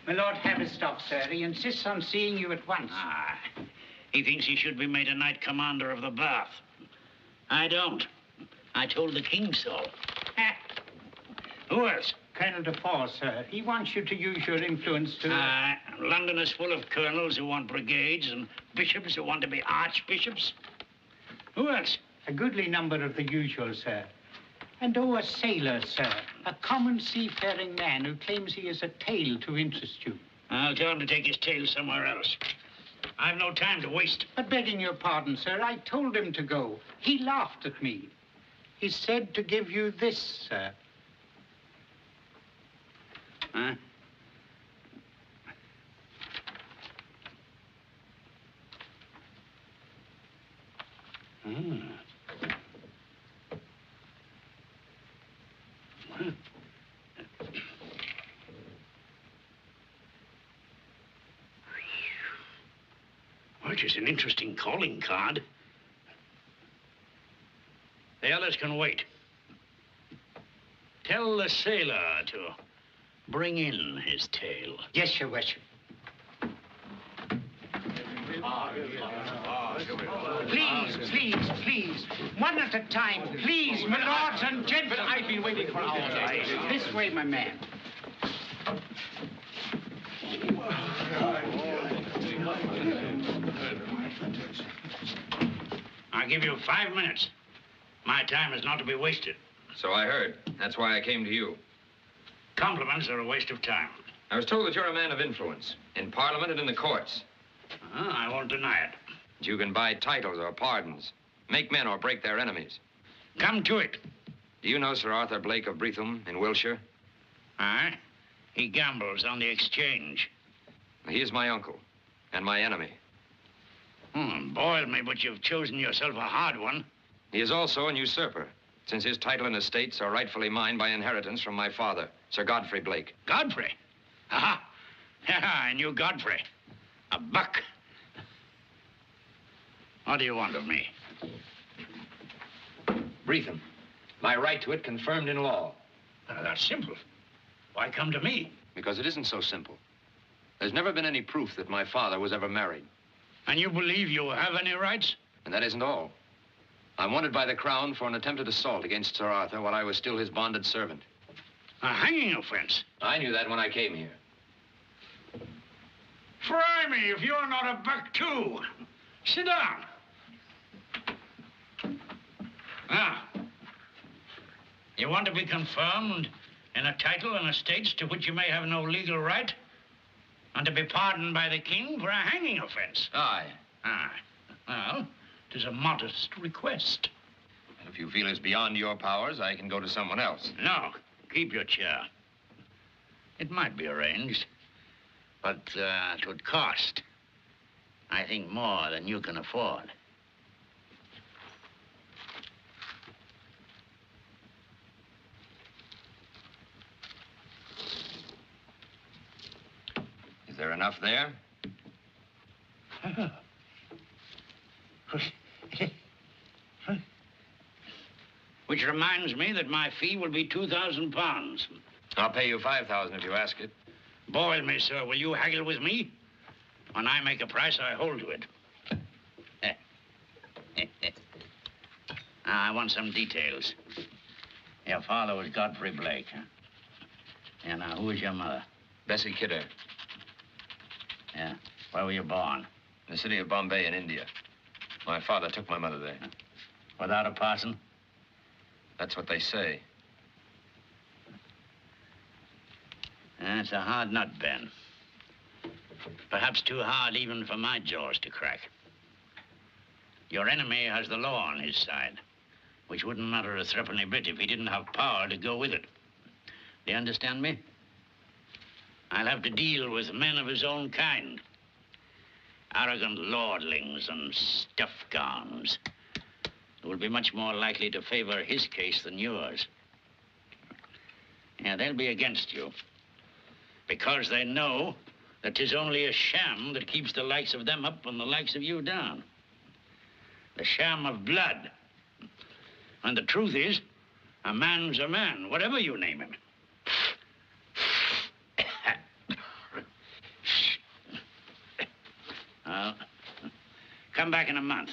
My Lord Haverstock, sir. He insists on seeing you at once. Ah, he thinks he should be made a knight commander of the Bath. I don't. I told the king so. Who else? Colonel Defoe, sir. He wants you to use your influence to... London is full of colonels who want brigades and bishops who want to be archbishops. Who else? A goodly number of the usual, sir. And a sailor, sir. A common seafaring man who claims he has a tale to interest you. I'll tell him to take his tale somewhere else. I've no time to waste. But begging your pardon, sir, I told him to go. He laughed at me. He said to give you this, sir. Huh? Which is an interesting calling card. The others can wait. Tell the sailor to bring in his tale. Yes, Your Worship. Please. One at a time, please, my lords and gentlemen. I've been waiting for hours. This way, my man. I'll give you 5 minutes. My time is not to be wasted. So I heard. That's why I came to you. Compliments are a waste of time. I was told that you're a man of influence, in Parliament and in the courts. I won't deny it. You can buy titles or pardons, make men or break their enemies. Come to it. Do you know Sir Arthur Blake of Breatham in Wiltshire? Aye. He gambles on the exchange. He is my uncle and my enemy. Boil me, but you've chosen yourself a hard one. He is also an usurper, since his title and estates are rightfully mine by inheritance from my father, Sir Godfrey Blake. Godfrey? Ha! I knew Godfrey. A buck. What do you want of me? Breatham. My right to it confirmed in law. That's simple. Why come to me? Because it isn't so simple. There's never been any proof that my father was ever married. And you believe you have any rights? And that isn't all. I'm wanted by the Crown for an attempted assault against Sir Arthur while I was still his bonded servant. A hanging offense? I knew that when I came here. Fry me if you're not a buck, too. Sit down. Now, you want to be confirmed in a title and estates to which you may have no legal right, and to be pardoned by the king for a hanging offense? Aye. Well, it is a modest request. If you feel it's beyond your powers, I can go to someone else. No, keep your chair. It might be arranged, but it would cost, I think, more than you can afford. Is there enough there? Which reminds me that my fee will be £2,000. I'll pay you 5,000 if you ask it. Boil me, sir. Will you haggle with me? When I make a price, I hold to it. Now, I want some details. Your father was Godfrey Blake, huh? Yeah, now, who was your mother? Bessie Kidder. Yeah. Where were you born? In the city of Bombay in India. My father took my mother there. Without a parson? That's what they say. It's a hard nut, Ben. Perhaps too hard even for my jaws to crack. Your enemy has the law on his side, which wouldn't matter a threepenny bit if he didn't have power to go with it. Do you understand me? I'll have to deal with men of his own kind. Arrogant lordlings and stuff gowns who will be much more likely to favor his case than yours. Yeah, they'll be against you because they know that 'tis only a sham that keeps the likes of them up and the likes of you down. The sham of blood. And the truth is, a man's a man, whatever you name him. Well, come back in a month.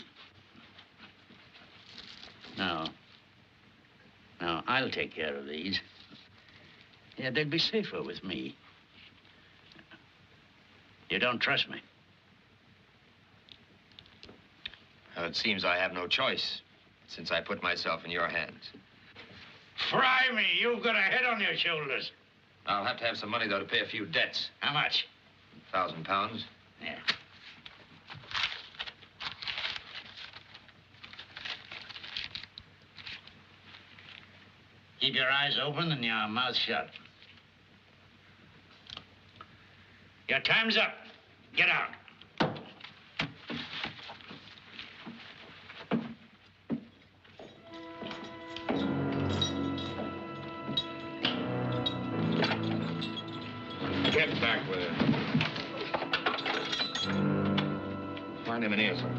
No, I'll take care of these. Yeah, they'd be safer with me. You don't trust me? Well, it seems I have no choice, since I put myself in your hands. Fry me, you've got a head on your shoulders. I'll have to have some money, though, to pay a few debts. How much? £1,000. Yeah. Keep your eyes open and your mouth shut. Your time's up. Get out. Get back with it. Find him in here, sir.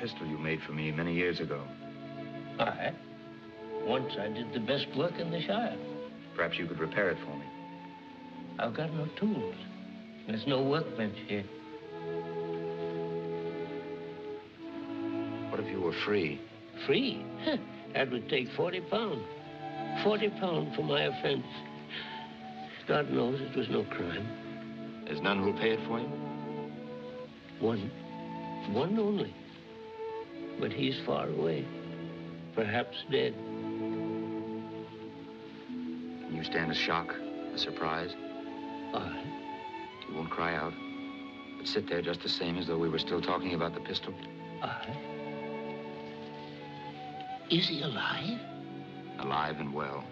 Pistol you made for me many years ago. Aye. Once I did the best work in the Shire. Perhaps you could repair it for me. I've got no tools. There's no workbench here. What if you were free? Free? That would take 40 pounds. 40 pounds for my offense. God knows it was no crime. There's none who'll pay it for you? One. One only. But he's far away. Perhaps dead. Can you stand a shock, a surprise? Aye. You won't cry out, but sit there just the same as though we were still talking about the pistol? Aye. Is he alive? Alive and well.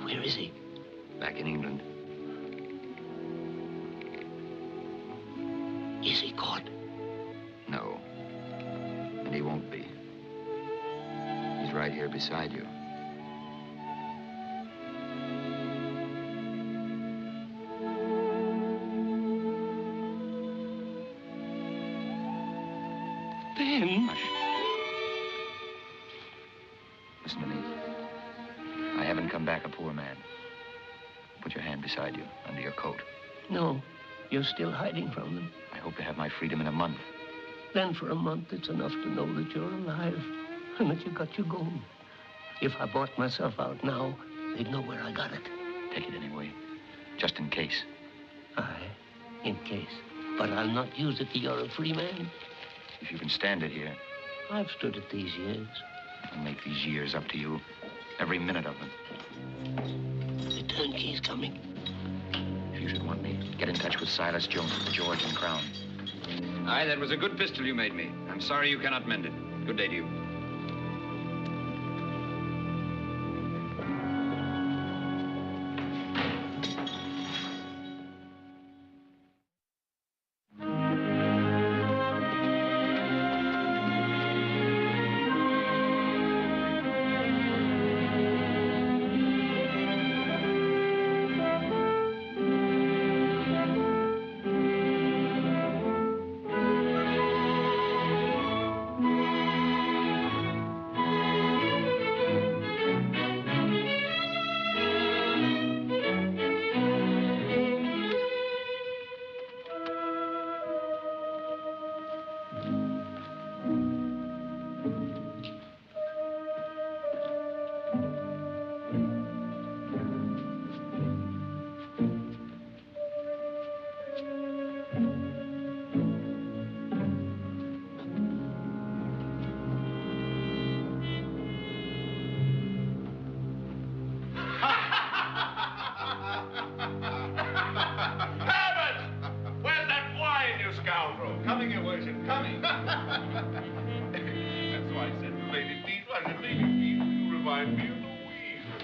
Where is he? Back in England. Is he caught? No. And he won't be. He's right here beside you. Ben? Hush. Listen to me. I haven't come back a poor man. Put your hand beside you, under your coat. No. You're still hiding from them. I hope to have my freedom in a month. Then for a month, it's enough to know that you're alive and that you got your gold. If I bought myself out now, they'd know where I got it. Take it anyway, just in case. Aye, in case. But I'll not use it till you're a free man. If you can stand it here. I've stood it these years. I'll make these years up to you. Every minute of them. The turnkey's coming. If you should want me, get in touch with Silas Jones at the George and Crown. Aye, that was a good pistol you made me. I'm sorry you cannot mend it. Good day to you.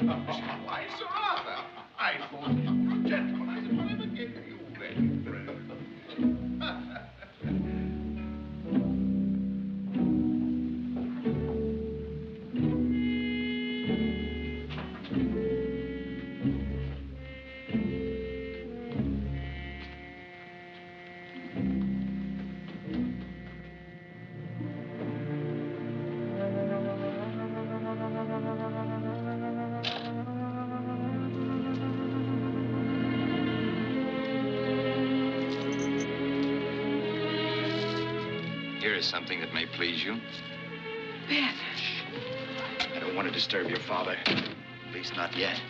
Why, Sir Arthur, I thought you gentlemen, I suppose I never gave you Ben. Here is something that may please you. Ben. I don't want to disturb your father. At least not yet.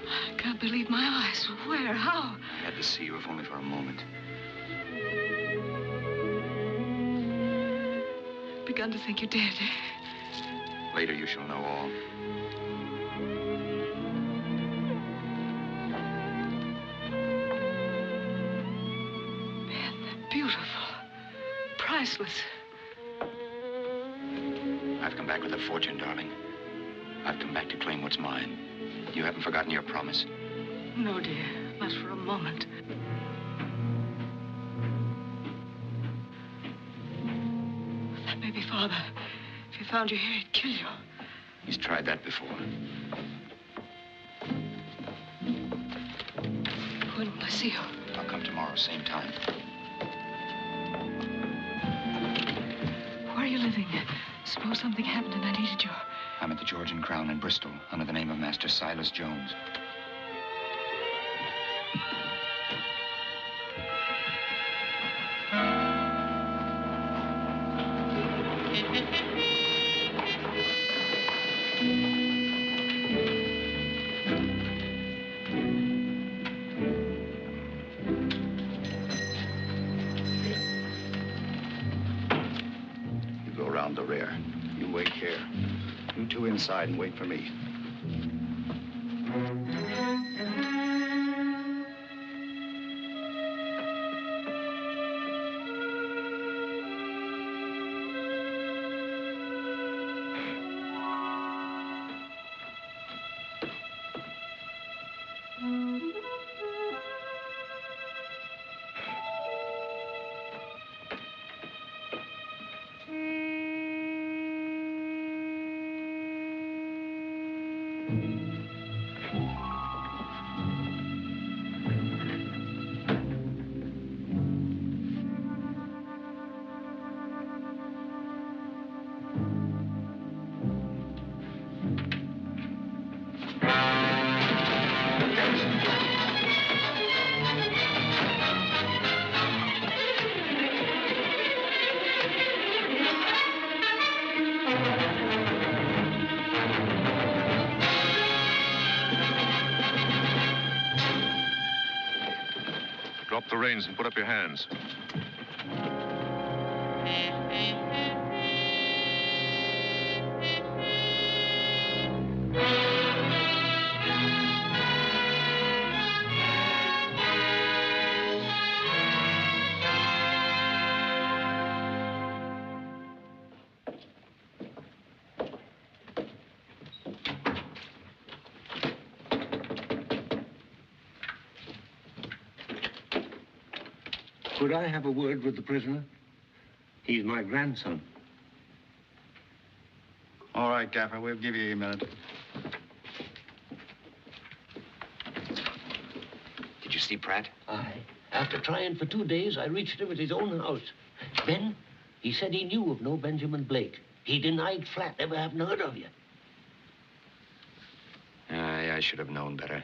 I can't believe my eyes. Where? How? I had to see you, if only for a moment. Begun to think you're dead. Later you shall know all. Beautiful. Priceless. I've come back with a fortune, darling. I've come back to claim what's mine. You haven't forgotten your promise. No, dear. Not for a moment. That may be Father. If he found you here, he'd kill you. He's tried that before. When will I see you? I'll come tomorrow, same time. Where are you living? Suppose something happened and I needed you. I'm at the George and Crown in Bristol, under the name of Master Silas Jones. You go around the rear. You wait here. You two inside and wait for me. Drop the reins and put up your hands. Could I have a word with the prisoner? He's my grandson. All right, Gaffer, we'll give you a minute. Did you see Pratt? Aye. After trying for 2 days, I reached him at his own house. Then, he said he knew of no Benjamin Blake. He denied flat, never having heard of you. Aye, I should have known better.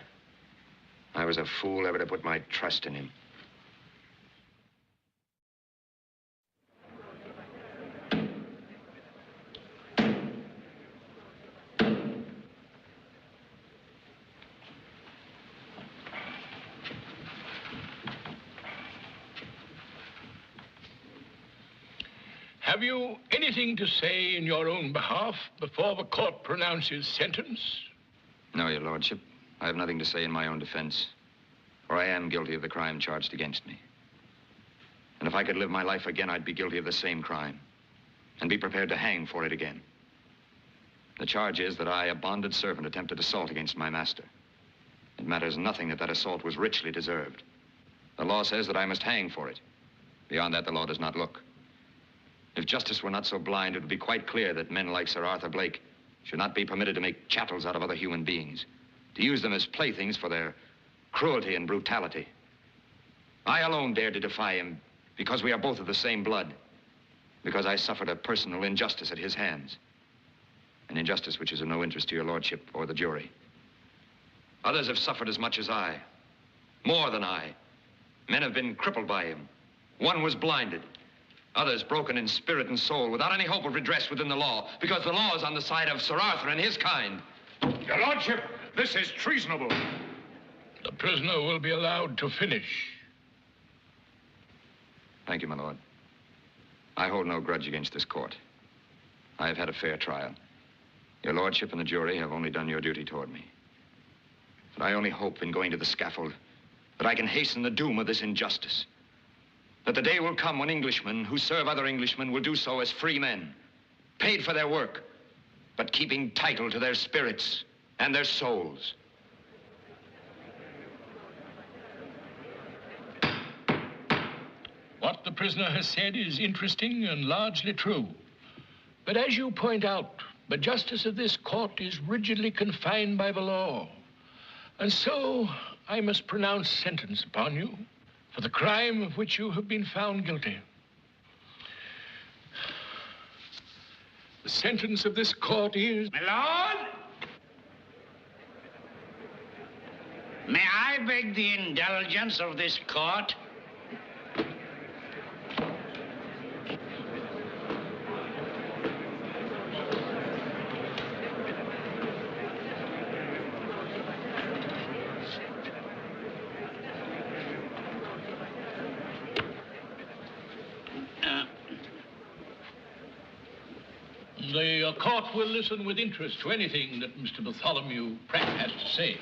I was a fool ever to put my trust in him. Have you anything to say in your own behalf before the court pronounces sentence? No, your lordship. I have nothing to say in my own defense, for I am guilty of the crime charged against me. And if I could live my life again, I'd be guilty of the same crime and be prepared to hang for it again. The charge is that I, a bonded servant, attempted assault against my master. It matters nothing that that assault was richly deserved. The law says that I must hang for it. Beyond that, the law does not look. If justice were not so blind, it would be quite clear that men like Sir Arthur Blake should not be permitted to make chattels out of other human beings, to use them as playthings for their cruelty and brutality. I alone dared to defy him because we are both of the same blood, because I suffered a personal injustice at his hands, an injustice which is of no interest to your lordship or the jury. Others have suffered as much as I, more than I. Men have been crippled by him. One was blinded. Others broken in spirit and soul without any hope of redress within the law, because the law is on the side of Sir Arthur and his kind. Your lordship, this is treasonable. The prisoner will be allowed to finish. Thank you, my lord. I hold no grudge against this court. I have had a fair trial. Your lordship and the jury have only done your duty toward me. But I only hope in going to the scaffold that I can hasten the doom of this injustice. That the day will come when Englishmen who serve other Englishmen will do so as free men, paid for their work, but keeping title to their spirits and their souls. What the prisoner has said is interesting and largely true. But as you point out, the justice of this court is rigidly confined by the law. And so I must pronounce sentence upon you for the crime of which you have been found guilty. The sentence of this court is... My lord, may I beg the indulgence of this court? The court will listen with interest to anything that Mr. Bartholomew Pratt has to say.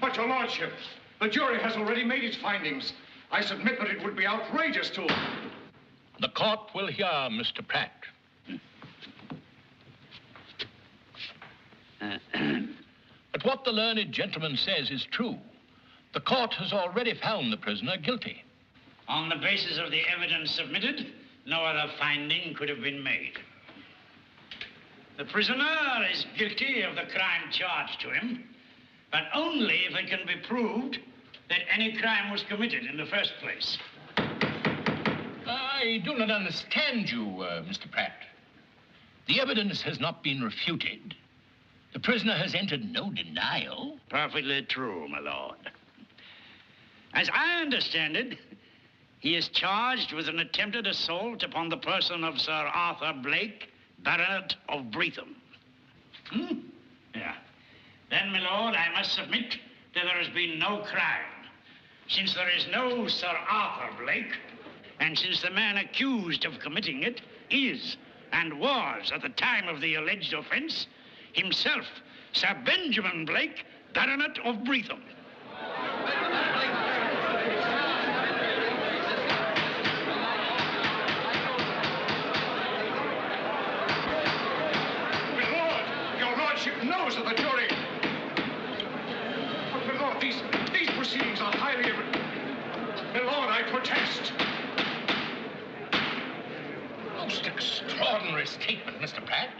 But, your lordship, the jury has already made its findings. I submit that it would be outrageous to... The court will hear Mr. Pratt. But what the learned gentleman says is true. The court has already found the prisoner guilty. On the basis of the evidence submitted, no other finding could have been made. The prisoner is guilty of the crime charged to him, but only if it can be proved that any crime was committed in the first place. I do not understand you, Mr. Pratt. The evidence has not been refuted. The prisoner has entered no denial. Perfectly true, my lord. As I understand it, he is charged with an attempted assault upon the person of Sir Arthur Blake, Baronet of Breatham. Yeah. Then, my lord, I must submit that there has been no crime. Since there is no Sir Arthur Blake, and since the man accused of committing it is, and was at the time of the alleged offense, himself Sir Benjamin Blake, Baronet of Breatham. Knows of the jury. But, my lord, these proceedings are highly... My lord, I protest. Most extraordinary statement, Mr. Pratt,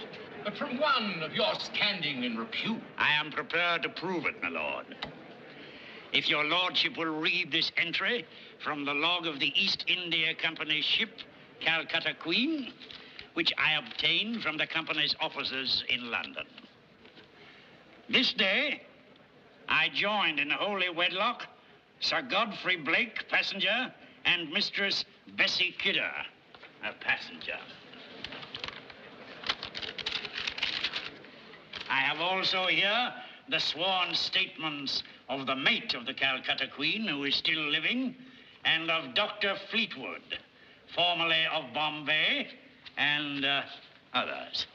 but from one of your standing in repute. I am prepared to prove it, my lord. If your lordship will read this entry from the log of the East India Company's ship, Calcutta Queen, which I obtained from the company's officers in London. This day, I joined in holy wedlock Sir Godfrey Blake, passenger, and Mistress Bessie Kidder, a passenger. I have also here the sworn statements of the mate of the Calcutta Queen, who is still living, and of Dr. Fleetwood, formerly of Bombay, and others.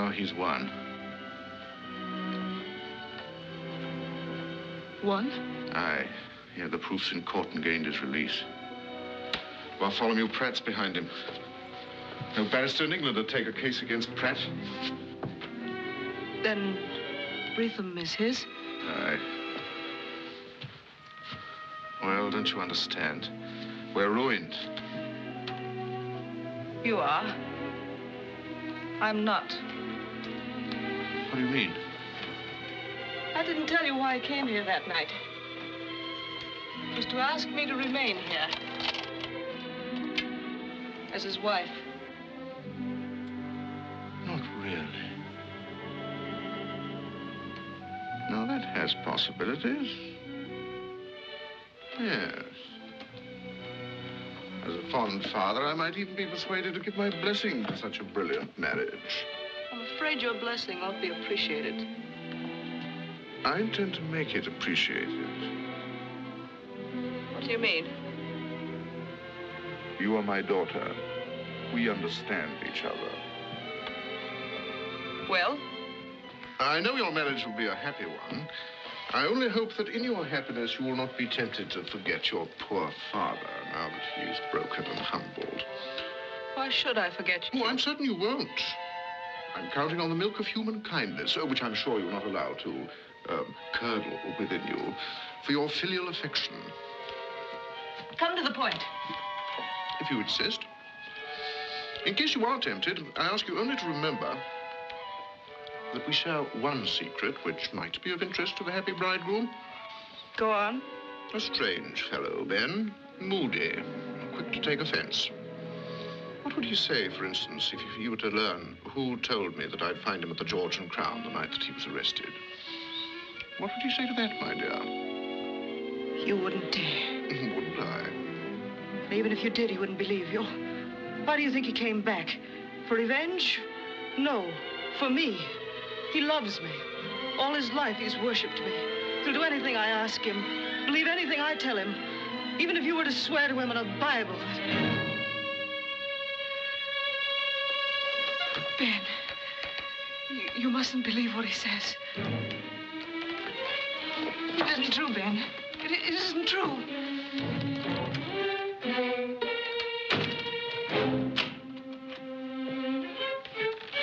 now he's won. Won? Aye. He had the proofs in court and gained his release. Bartholomew Pratt's behind him. No barrister in England would take a case against Pratt. Then Breatham is his? Aye. Well, don't you understand? We're ruined. You are. I'm not. What do you mean? I didn't tell you why I came here that night. It was to ask me to remain here. As his wife. Not really. No, that has possibilities. Yes. As a fond father, I might even be persuaded to give my blessing to such a brilliant marriage. I'm afraid your blessing won't be appreciated. I intend to make it appreciated. What do you mean? You are my daughter. We understand each other. Well? I know your marriage will be a happy one. I only hope that in your happiness you will not be tempted to forget your poor father now that he is broken and humbled. Why should I forget you? Oh, I'm certain you won't. I'm counting on the milk of human kindness, which I'm sure you're not allowed to curdle within you, for your filial affection. Come to the point. If you insist. In case you are tempted, I ask you only to remember that we share one secret which might be of interest to the happy bridegroom. Go on. A strange fellow, Ben. Moody. Quick to take offense. What would he say, for instance, if you were to learn who told me that I'd find him at the George and Crown the night that he was arrested? What would you say to that, my dear? You wouldn't dare. Wouldn't I? And even if you did, he wouldn't believe you. Why do you think he came back? For revenge? No, for me. He loves me. All his life, he's worshipped me. He'll do anything I ask him, believe anything I tell him, even if you were to swear to him in a Bible. Ben, you mustn't believe what he says. It isn't true, Ben. It isn't true.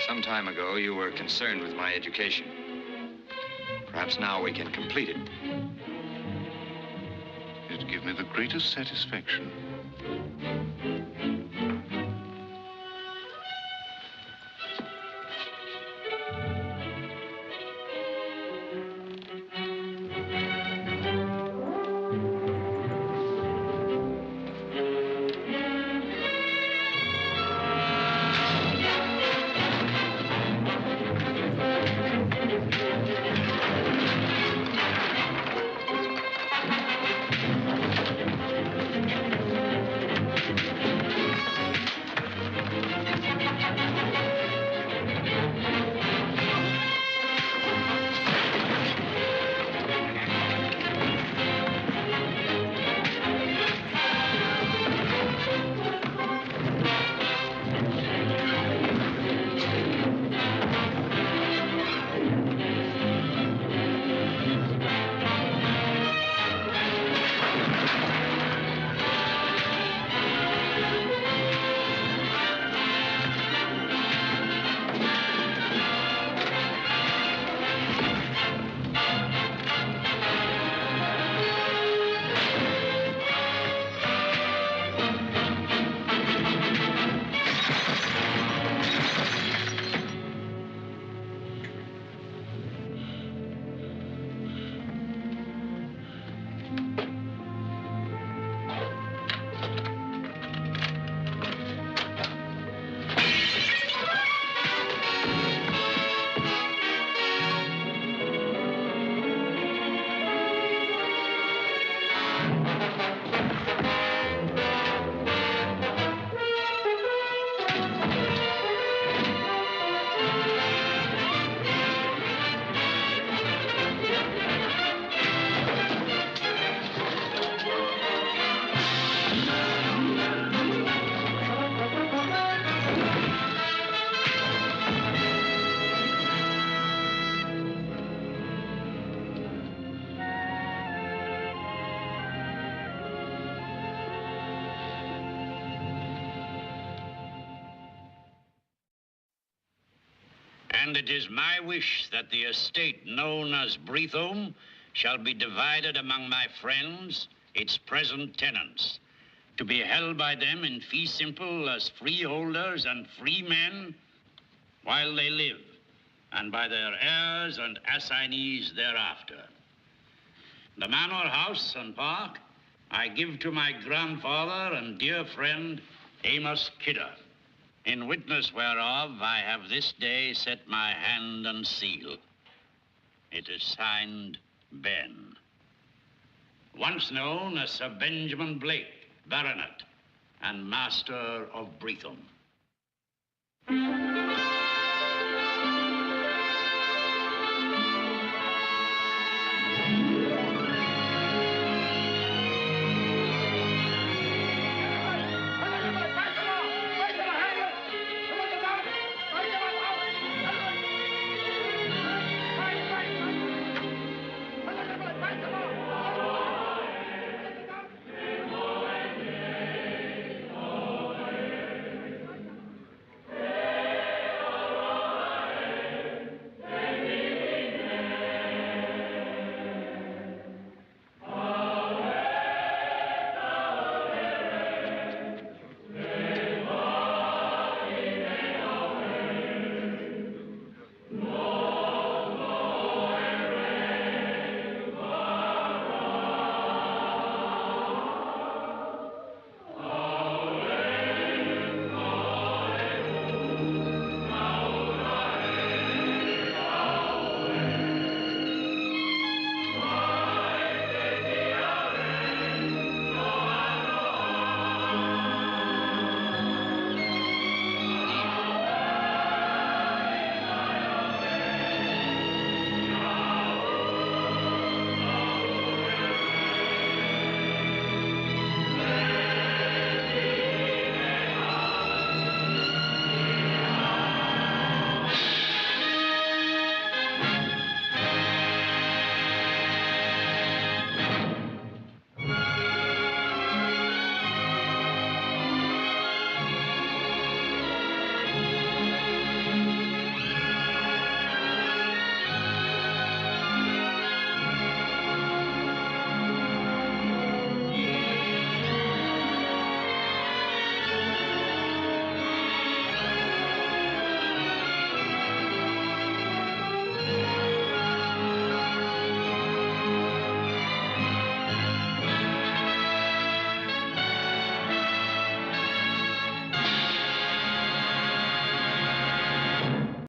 Some time ago, you were concerned with my education. Perhaps now we can complete it. It'd give me the greatest satisfaction. And it is my wish that the estate known as Breatham shall be divided among my friends, its present tenants, to be held by them in fee simple as freeholders and free men while they live, and by their heirs and assignees thereafter. The manor house and park I give to my grandfather and dear friend, Amos Kidder, in witness whereof I have this day set my hand and seal. It is signed, Ben. Once known as Sir Benjamin Blake, Baronet, and Master of Breatham.